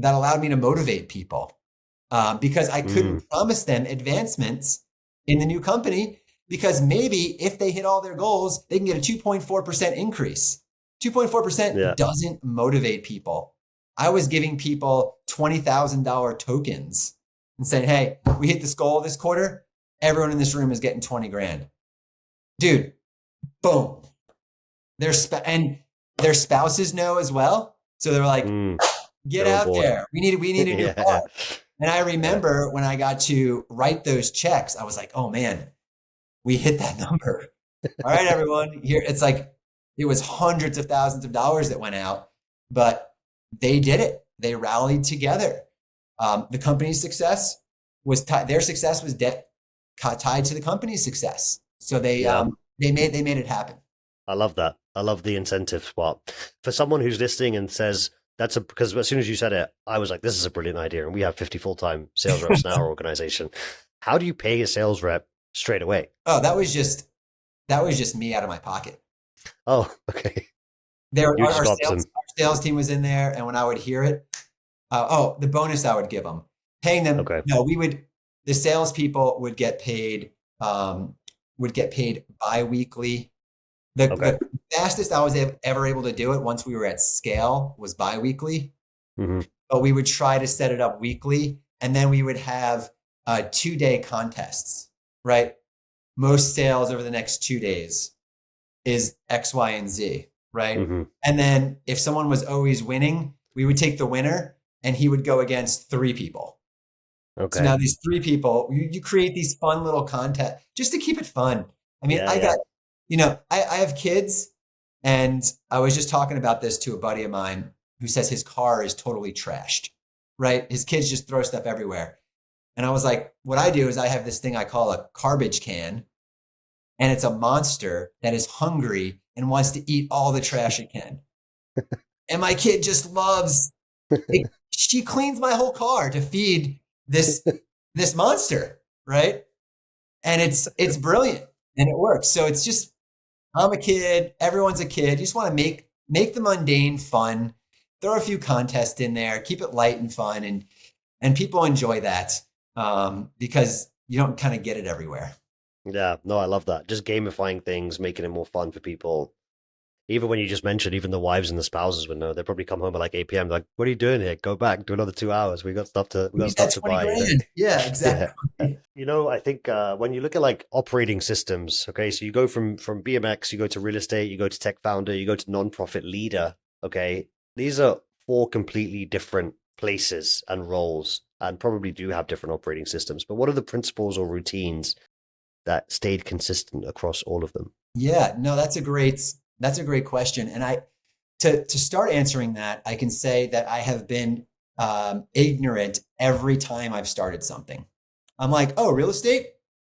allowed me to motivate people because I mm, couldn't promise them advancements in the new company because maybe if they hit all their goals, they can get a 2.4% increase. yeah. 2.4% doesn't motivate people. I was giving people $20,000 tokens and saying, hey, we hit this goal this quarter. Everyone in this room is getting 20 grand. Dude, boom. And their spouses know as well. So they're like, Mm, get they're on out board. there. We need a new car. Yeah, And I yeah. remember when I got to write those checks, I was like, oh man, we hit that number. All right, everyone. Here it's like it was hundreds of thousands of dollars that went out, but they did it. They rallied together. The company's success their success was tied to the company's success. So they Yeah. they made it happen. I love that. I love the incentive part. For someone who's listening and says because as soon as you said it, I was like, this is a brilliant idea. And we have 50 full-time sales reps in our organization. How do you pay a sales rep straight away? Oh, that was just me out of my pocket. Oh, okay. There, You just our got sales some. our sales team was in there, and when I would hear it, The bonus I would give them, paying them. Okay. No, the salespeople would get paid biweekly. Okay. The fastest I was ever able to do it once we were at scale was biweekly, Hmm. but we would try to set it up weekly. And then we would have 2-day contests, right? Most sales over the next 2 days is X, Y, and Z, right? Hmm. And then if someone was always winning, we would take the winner and he would go against 3 people. So Okay. now these 3 people, you create these fun little content just to keep it fun. I mean, Yeah, yeah. I have kids, and I was just talking about this to a buddy of mine who says his car is totally trashed, right? His kids just throw stuff everywhere. And I was like, what I do is I have this thing I call a garbage can, and it's a monster that is hungry and wants to eat all the trash it can. And my kid just loves it. She cleans my whole car to feed this this monster, right? And it's brilliant and it works. So it's just I'm a kid, everyone's a kid. You just want to make the mundane fun. Throw a few contests in there, keep it light and fun, and people enjoy that because you don't kind of get it everywhere. Yeah, no, I love that. Just gamifying things, making it more fun for people. Even when you just mentioned, even the wives and the spouses would know. They probably come home at like 8 p.m. Like, what are you doing here? Go back, do another 2 hours. We We got need that stuff to 20 buy. grand. Yeah, Yeah. exactly. I think when you look at like operating systems, okay, so you go from BMX, you go to real estate, you go to tech founder, you go to nonprofit leader, okay. These are four completely different places and roles, and probably do have different operating systems. But what are the principles or routines that stayed consistent across all of them? Yeah, no, that's a great question. And to start answering that, I can say that I have been ignorant every time I've started something. I'm like, oh, real estate,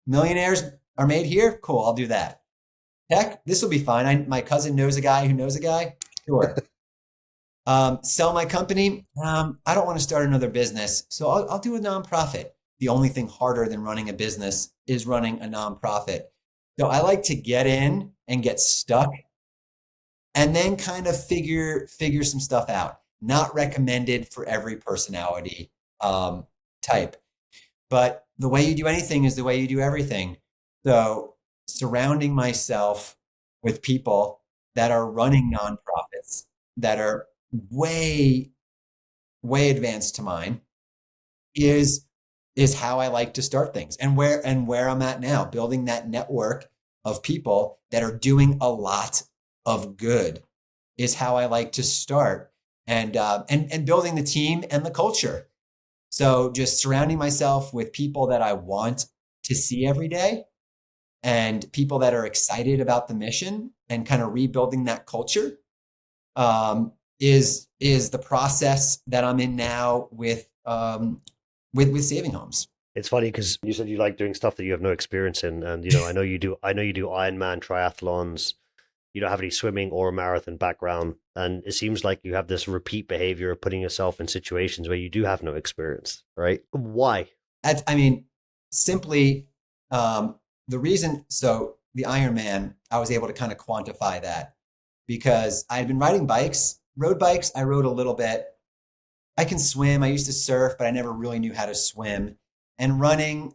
millionaires are made here. Cool, I'll do that. Tech, this will be fine. My cousin knows a guy who knows a guy. Sure. Sell my company. I don't want to start another business, so I'll do a nonprofit. The only thing harder than running a business is running a nonprofit. So I like to get in and get stuck and then kind of figure some stuff out. Not recommended for every personality type, but the way you do anything is the way you do everything. So surrounding myself with people that are running nonprofits that are way way advanced to mine is how I like to start things, and where I'm at now, building that network of people that are doing a lot of good is how I like to start, and building the team and the culture. So just surrounding myself with people that I want to see every day and people that are excited about the mission and kind of rebuilding that culture is the process that I'm in now with saving homes. It's funny because you said you like doing stuff that you have no experience in, and I know you do. I know you do Ironman triathlons. You don't have any swimming or a marathon background, and it seems like you have this repeat behavior of putting yourself in situations where you do have no experience, right? Why? I mean, simply the reason. So the Ironman, I was able to kind of quantify that because I had been riding bikes, road bikes. I rode a little bit. I can swim. I used to surf, but I never really knew how to swim. And running,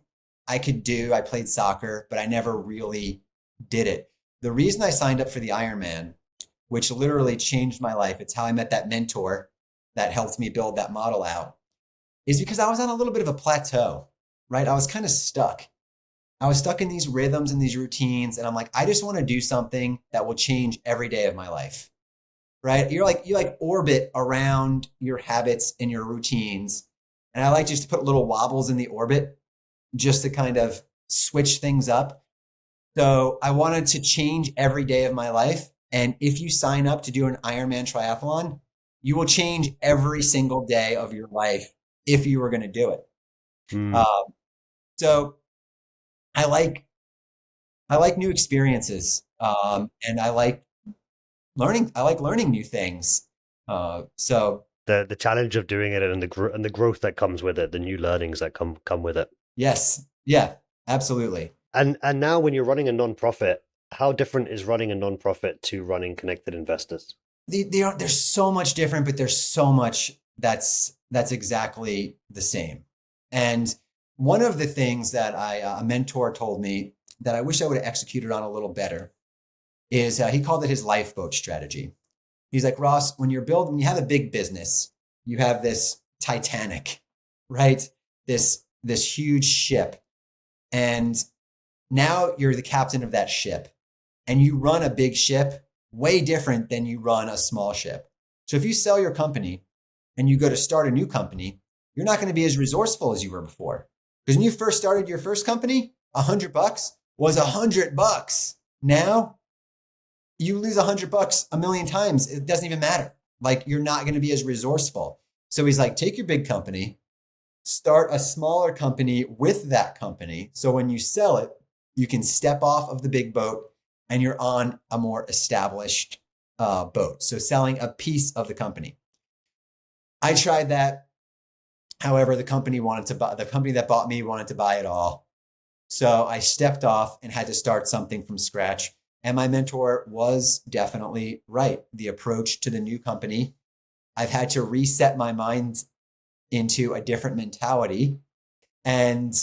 I could do. I played soccer, but I never really did it. The reason I signed up for the Ironman, which literally changed my life, it's how I met that mentor that helped me build that model out, is because I was on a little bit of a plateau, right? I was kind of stuck. I was stuck in these rhythms and these routines. And I'm like, I just want to do something that will change every day of my life, right? You like orbit around your habits and your routines. And I like just to put little wobbles in the orbit just to kind of switch things up. So I wanted to change every day of my life. And if you sign up to do an Ironman triathlon, you will change every single day of your life if you were going to do it. Mm. Uh, so I like new experiences, and I like learning new things. So The challenge of doing it and the growth that comes with it, the new learnings that come with it. yes, yeah, absolutely. And now when you're running a nonprofit, how different is running a nonprofit to running connected investors? They're so much different, but there's so much that's exactly the same. And one of the things that a mentor told me that I wish I would have executed on a little better is he called it his lifeboat strategy. He's like, Ross, when you have a big business, you have this Titanic, right? This huge ship. And now you're the captain of that ship and you run a big ship way different than you run a small ship. So if you sell your company and you go to start a new company, you're not going to be as resourceful as you were before. Because when you first started your first company, $100 was $100. Now you lose $100 a million times. It doesn't even matter. Like you're not going to be as resourceful. So he's like, take your big company, start a smaller company with that company. So when you sell it, you can step off of the big boat and you're on a more established boat. So selling a piece of the company. I tried that. However, the company that bought me wanted to buy it all. So I stepped off and had to start something from scratch. And my mentor was definitely right. The approach to the new company, I've had to reset my mind into a different mentality and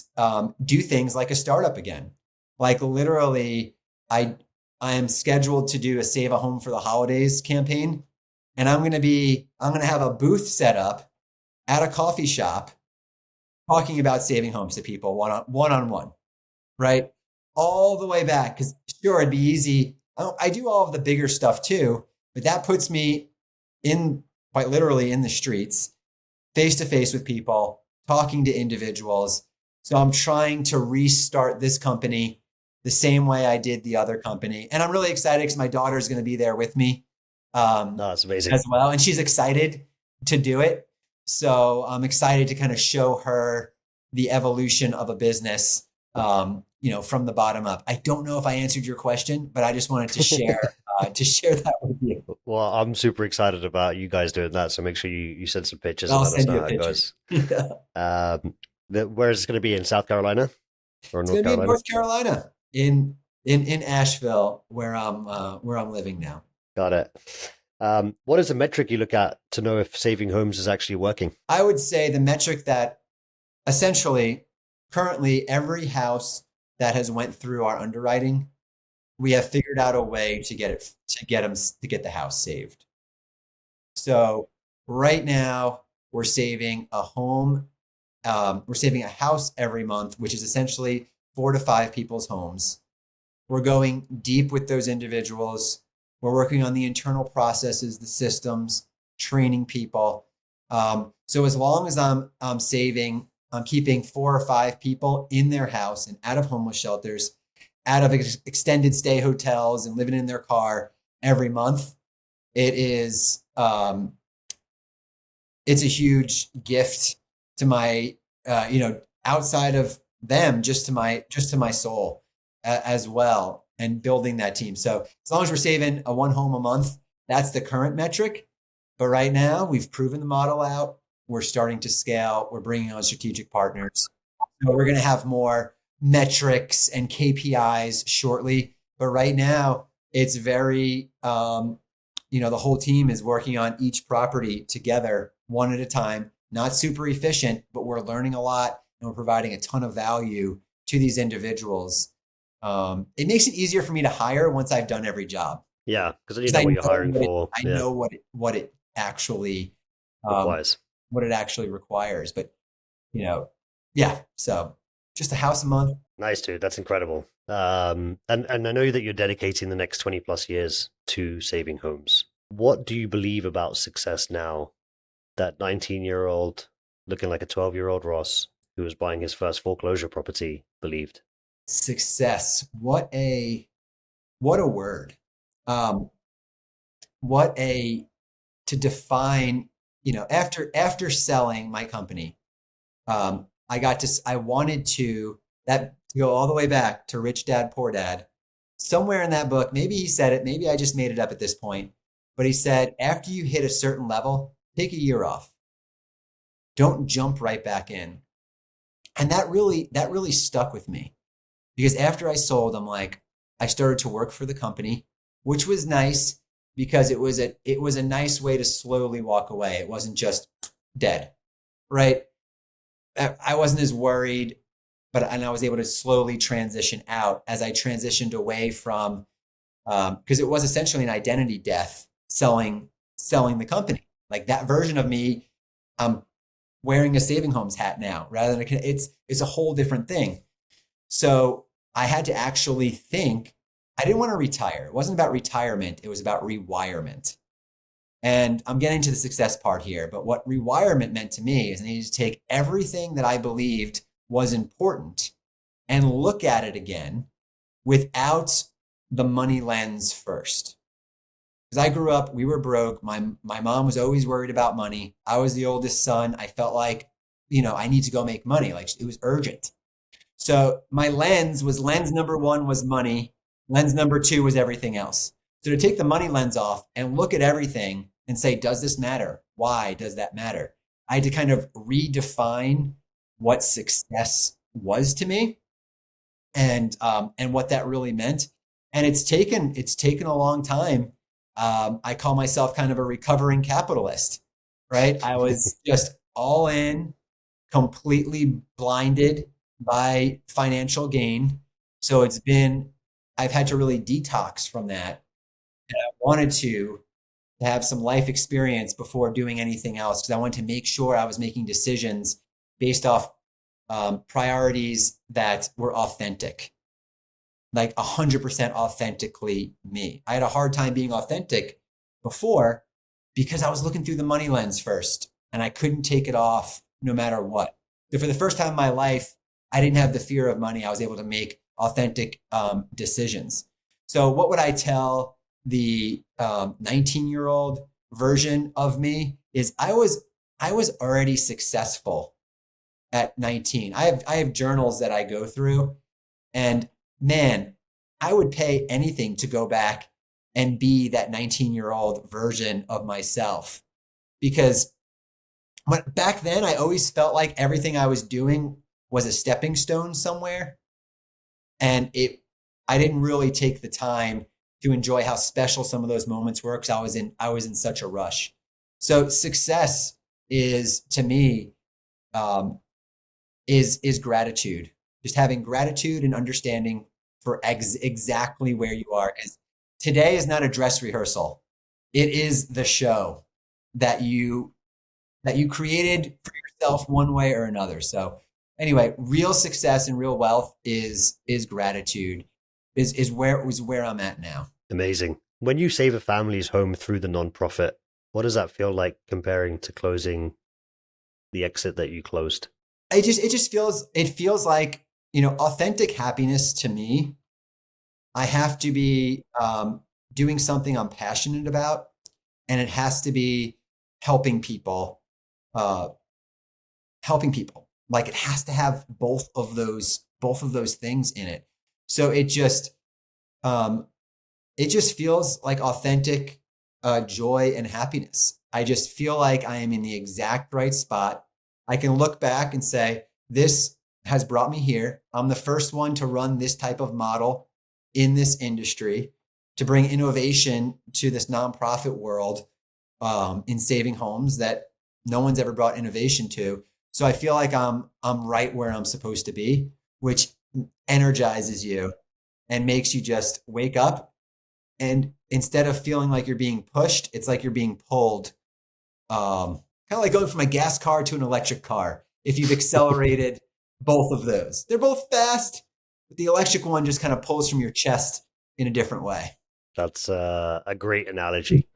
do things like a startup again. Like literally, I am scheduled to do a Save a Home for the Holidays campaign, and I'm going to have a booth set up at a coffee shop talking about saving homes to people one on one, right? All the way back, because sure, it'd be easy. I do all of the bigger stuff too, but that puts me in quite literally in the streets, face to face with people, talking to individuals. So I'm trying to restart this company the same way I did the other company. And I'm really excited because my daughter is going to be there with me No, that's amazing. as well. And she's excited to do it. So I'm excited to kind of show her the evolution of a business, from the bottom up. I don't know if I answered your question, but I just wanted to share that with you. Well, I'm super excited about you guys doing that. So make sure you send some pictures and I'll let us send know you a how it picture. goes. Yeah. Where is it going to be, in South Carolina or It's North going to be in Carolina? North Carolina, in Asheville, where I'm living now. Got it. What is the metric you look at to know if saving homes is actually working? I would say the metric that essentially currently every house that has went through our underwriting, we have figured out a way to get the house saved. So right now we're saving a home. We're saving a house every month, which is essentially 4 to 5 people's homes. We're going deep with those individuals. We're working on the internal processes, the systems, training people. So as long as I'm keeping 4 or 5 people in their house and out of homeless shelters, out of extended stay hotels and living in their car every month, it's a huge gift to my, outside of them, just to my soul as well, and building that team. So as long as we're saving one home a month, that's the current metric. But right now we've proven the model out. We're starting to scale. We're bringing on strategic partners. So we're going to have more metrics and KPIs shortly. But right now it's very, the whole team is working on each property together, one at a time, not super efficient, but we're learning a lot and we're providing a ton of value to these individuals. It makes it easier for me to hire once I've done every job. Yeah, because then you know what you're hiring for. I Yeah, know what it actually requires. requires. But yeah. So just a house a month. Nice, dude. That's incredible. And I know that you're dedicating the next 20 plus years to saving homes. What do you believe about success now that 19-year-old looking like a 12-year-old Ross who was buying his first foreclosure property believed? Success. What a word. To define, after selling my company, I wanted to go all the way back to Rich Dad, Poor Dad. Somewhere in that book, maybe he said it, maybe I just made it up at this point, but he said, after you hit a certain level, take a year off. Don't jump right back in. And that really stuck with me, because after I sold, I started to work for the company, which was nice because it was a nice way to slowly walk away. It wasn't just dead. right? I wasn't as worried, and I was able to slowly transition out as I transitioned away from, because it was essentially an identity death selling the company. Like that version of me, I'm wearing a saving homes hat now rather than it's a whole different thing. So I had to actually think. I didn't want to retire. It wasn't about retirement. It was about rewirement. And I'm getting to the success part here, but what rewirement meant to me is I needed to take everything that I believed was important and look at it again without the money lens first. Because I grew up, we were broke. My mom was always worried about money. I was the oldest son. I felt like, I need to go make money. Like it was urgent. So my lens number one was money. Lens number two was everything else. So to take the money lens off and look at everything and say, does this matter? Why does that matter? I had to kind of redefine what success was to me and what that really meant. And it's taken a long time. I call myself kind of a recovering capitalist, right? I was just all in, completely blinded by financial gain. So I've had to really detox from that. And I wanted to have some life experience before doing anything else because I wanted to make sure I was making decisions based off priorities that were authentic, like 100% authentically me. I had a hard time being authentic before because I was looking through the money lens first and I couldn't take it off no matter what. So for the first time in my life, I didn't have the fear of money. I was able to make authentic decisions. So what would I tell the 19-year-old version of me is I was already successful at 19. I have journals that I go through and man, I would pay anything to go back and be that 19-year-old version of myself because back then I always felt like everything I was doing was a stepping stone somewhere and I didn't really take the time to enjoy how special some of those moments were because I was in such a rush. So success is to me is gratitude, just having gratitude and understanding for exactly where you are. Because today is not a dress rehearsal; it is the show that you created for yourself one way or another. So anyway, real success and real wealth is gratitude is where I'm at now. Amazing. When you save a family's home through the nonprofit, what does that feel like comparing to closing the exit that you closed? It feels like, authentic happiness to me. I have to be doing something I'm passionate about, and it has to be helping people, uh, helping people. Like it has to have both of those things in it. So um, it just feels like authentic joy and happiness. I just feel like I am in the exact right spot. I can look back and say, this has brought me here. I'm the first one to run this type of model in this industry to bring innovation to this nonprofit world in saving homes that no one's ever brought innovation to. So I feel like I'm right where I'm supposed to be, which energizes you and makes you just wake up. And instead of feeling like you're being pushed, it's like you're being pulled. Kind of like going from a gas car to an electric car. If you've accelerated both of those, they're both fast, but the electric one just kind of pulls from your chest in a different way. That's a great analogy.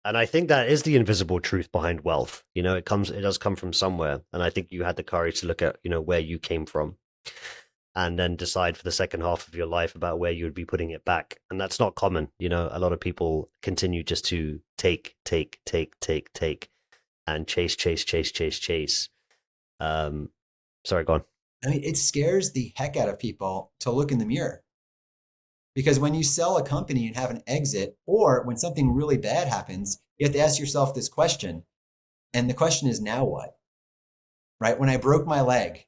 And I think that is the invisible truth behind wealth. It does come from somewhere. And I think you had the courage to look at, where you came from and then decide for the second half of your life about where you would be putting it back. And that's not common. A lot of people continue just to take, and chase, chase, chase, chase, chase. Sorry, go on. I mean, it scares the heck out of people to look in the mirror because when you sell a company and have an exit, or when something really bad happens, you have to ask yourself this question. And the question is, now what? Right? When I broke my leg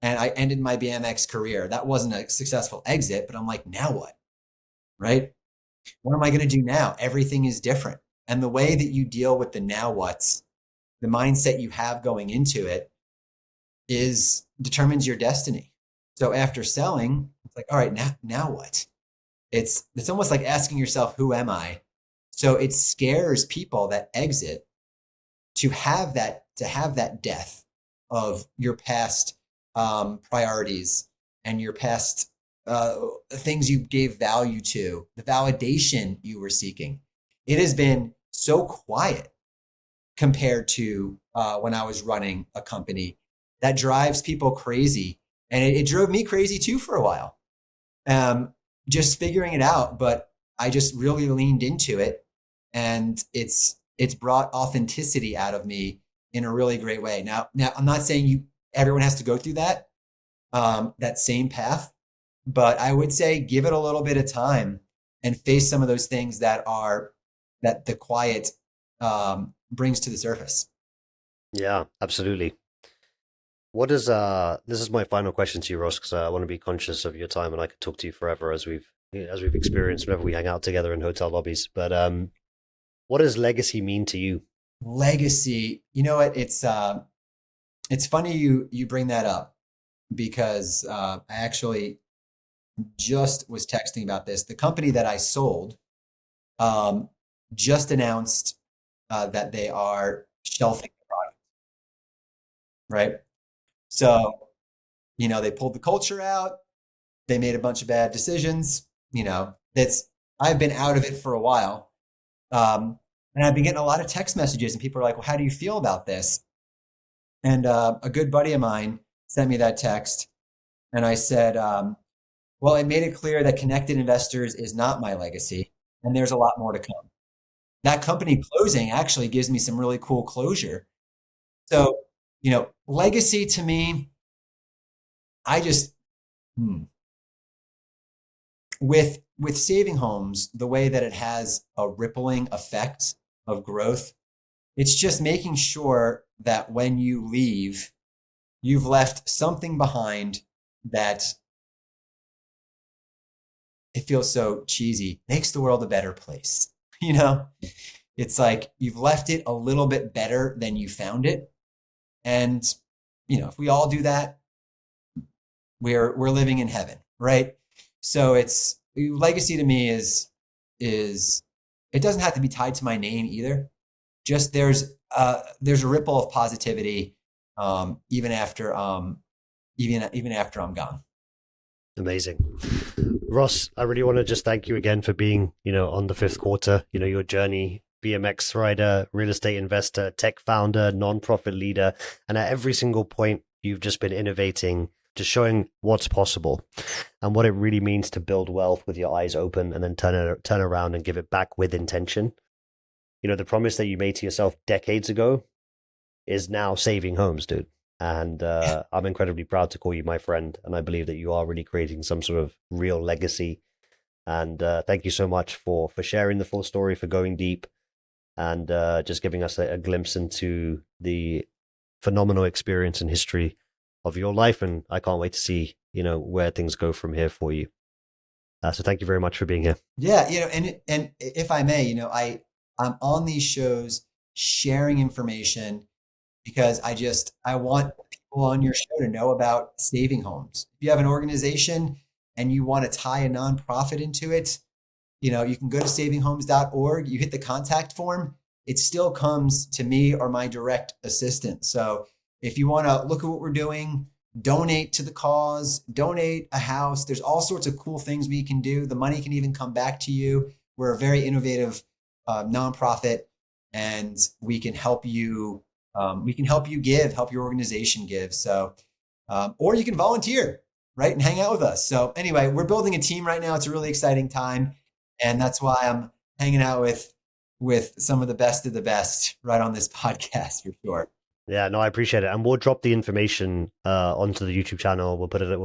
and I ended my BMX career, that wasn't a successful exit, but I'm like, now what? Right? What am I going to do now? Everything is different. And the way that you deal with the now what's the mindset you have going into it is determines your destiny. So after selling, it's like, all right, now what? It's almost like asking yourself, who am I? So it scares people that exit to have that death of your past priorities and your past things you gave value to, the validation you were seeking. It has been so quiet compared to when I was running a company that drives people crazy. And it drove me crazy too for a while, just figuring it out. But I just really leaned into it, and it's brought authenticity out of me in a really great way. Now I'm not saying everyone has to go through that same path, but I would say give it a little bit of time and face some of those things that the quiet brings to the surface. Yeah, absolutely. What is this is my final question to you, Ross, because I want to be conscious of your time, and I could talk to you forever as we've experienced whenever we hang out together in hotel lobbies. But what does legacy mean to you? Legacy, you know what? It's funny you bring that up because I actually just was texting about this. The company that I sold um, just announced that they are shelving the product, right? So, they pulled the culture out. They made a bunch of bad decisions. That's I've been out of it for a while. And I've been getting a lot of text messages, and people are like, well, how do you feel about this? And a good buddy of mine sent me that text, and I said, well, it made it clear that connected investors is not my legacy, and there's a lot more to come. That company closing actually gives me some really cool closure. So, legacy to me, I just, with saving homes, the way that it has a rippling effect of growth, it's just making sure that when you leave, you've left something behind that, it feels so cheesy, makes the world a better place. It's like you've left it a little bit better than you found it. And, if we all do that, we're living in heaven, right? So it's legacy to me is it doesn't have to be tied to my name either. Just there's a ripple of positivity even after even after I'm gone. Amazing. Ross, I really want to just thank you again for being, on the fifth quarter, your journey, BMX rider, real estate investor, tech founder, nonprofit leader. And at every single point, you've just been innovating, just showing what's possible and what it really means to build wealth with your eyes open and then turn around and give it back with intention. The promise that you made to yourself decades ago is now saving homes, dude. And I'm incredibly proud to call you my friend. And I believe that you are really creating some sort of real legacy. And thank you so much for sharing the full story, for going deep, and just giving us a glimpse into the phenomenal experience and history of your life. And I can't wait to see, where things go from here for you. So thank you very much for being here. Yeah, and if I may, I'm on these shows sharing information because I want people on your show to know about saving homes. If you have an organization and you want to tie a nonprofit into it, you can go to savinghomes.org, you hit the contact form, it still comes to me or my direct assistant. So if you want to look at what we're doing, donate to the cause, donate a house, there's all sorts of cool things we can do. The money can even come back to you. We're a very innovative nonprofit, and we can help you. Help your organization give. So, or you can volunteer, right, and hang out with us. So anyway, we're building a team right now. It's a really exciting time, and that's why I'm hanging out with some of the best right on this podcast for sure. Yeah, no, I appreciate it, and we'll drop the information onto the YouTube channel. We'll put it under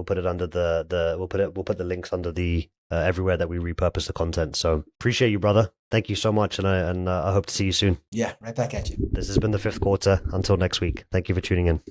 we'll put the links under the everywhere that we repurpose the content. So appreciate you, brother. Thank you so much, and I hope to see you soon. Yeah, right back at you. This has been the fifth quarter. Until next week. Thank you for tuning in.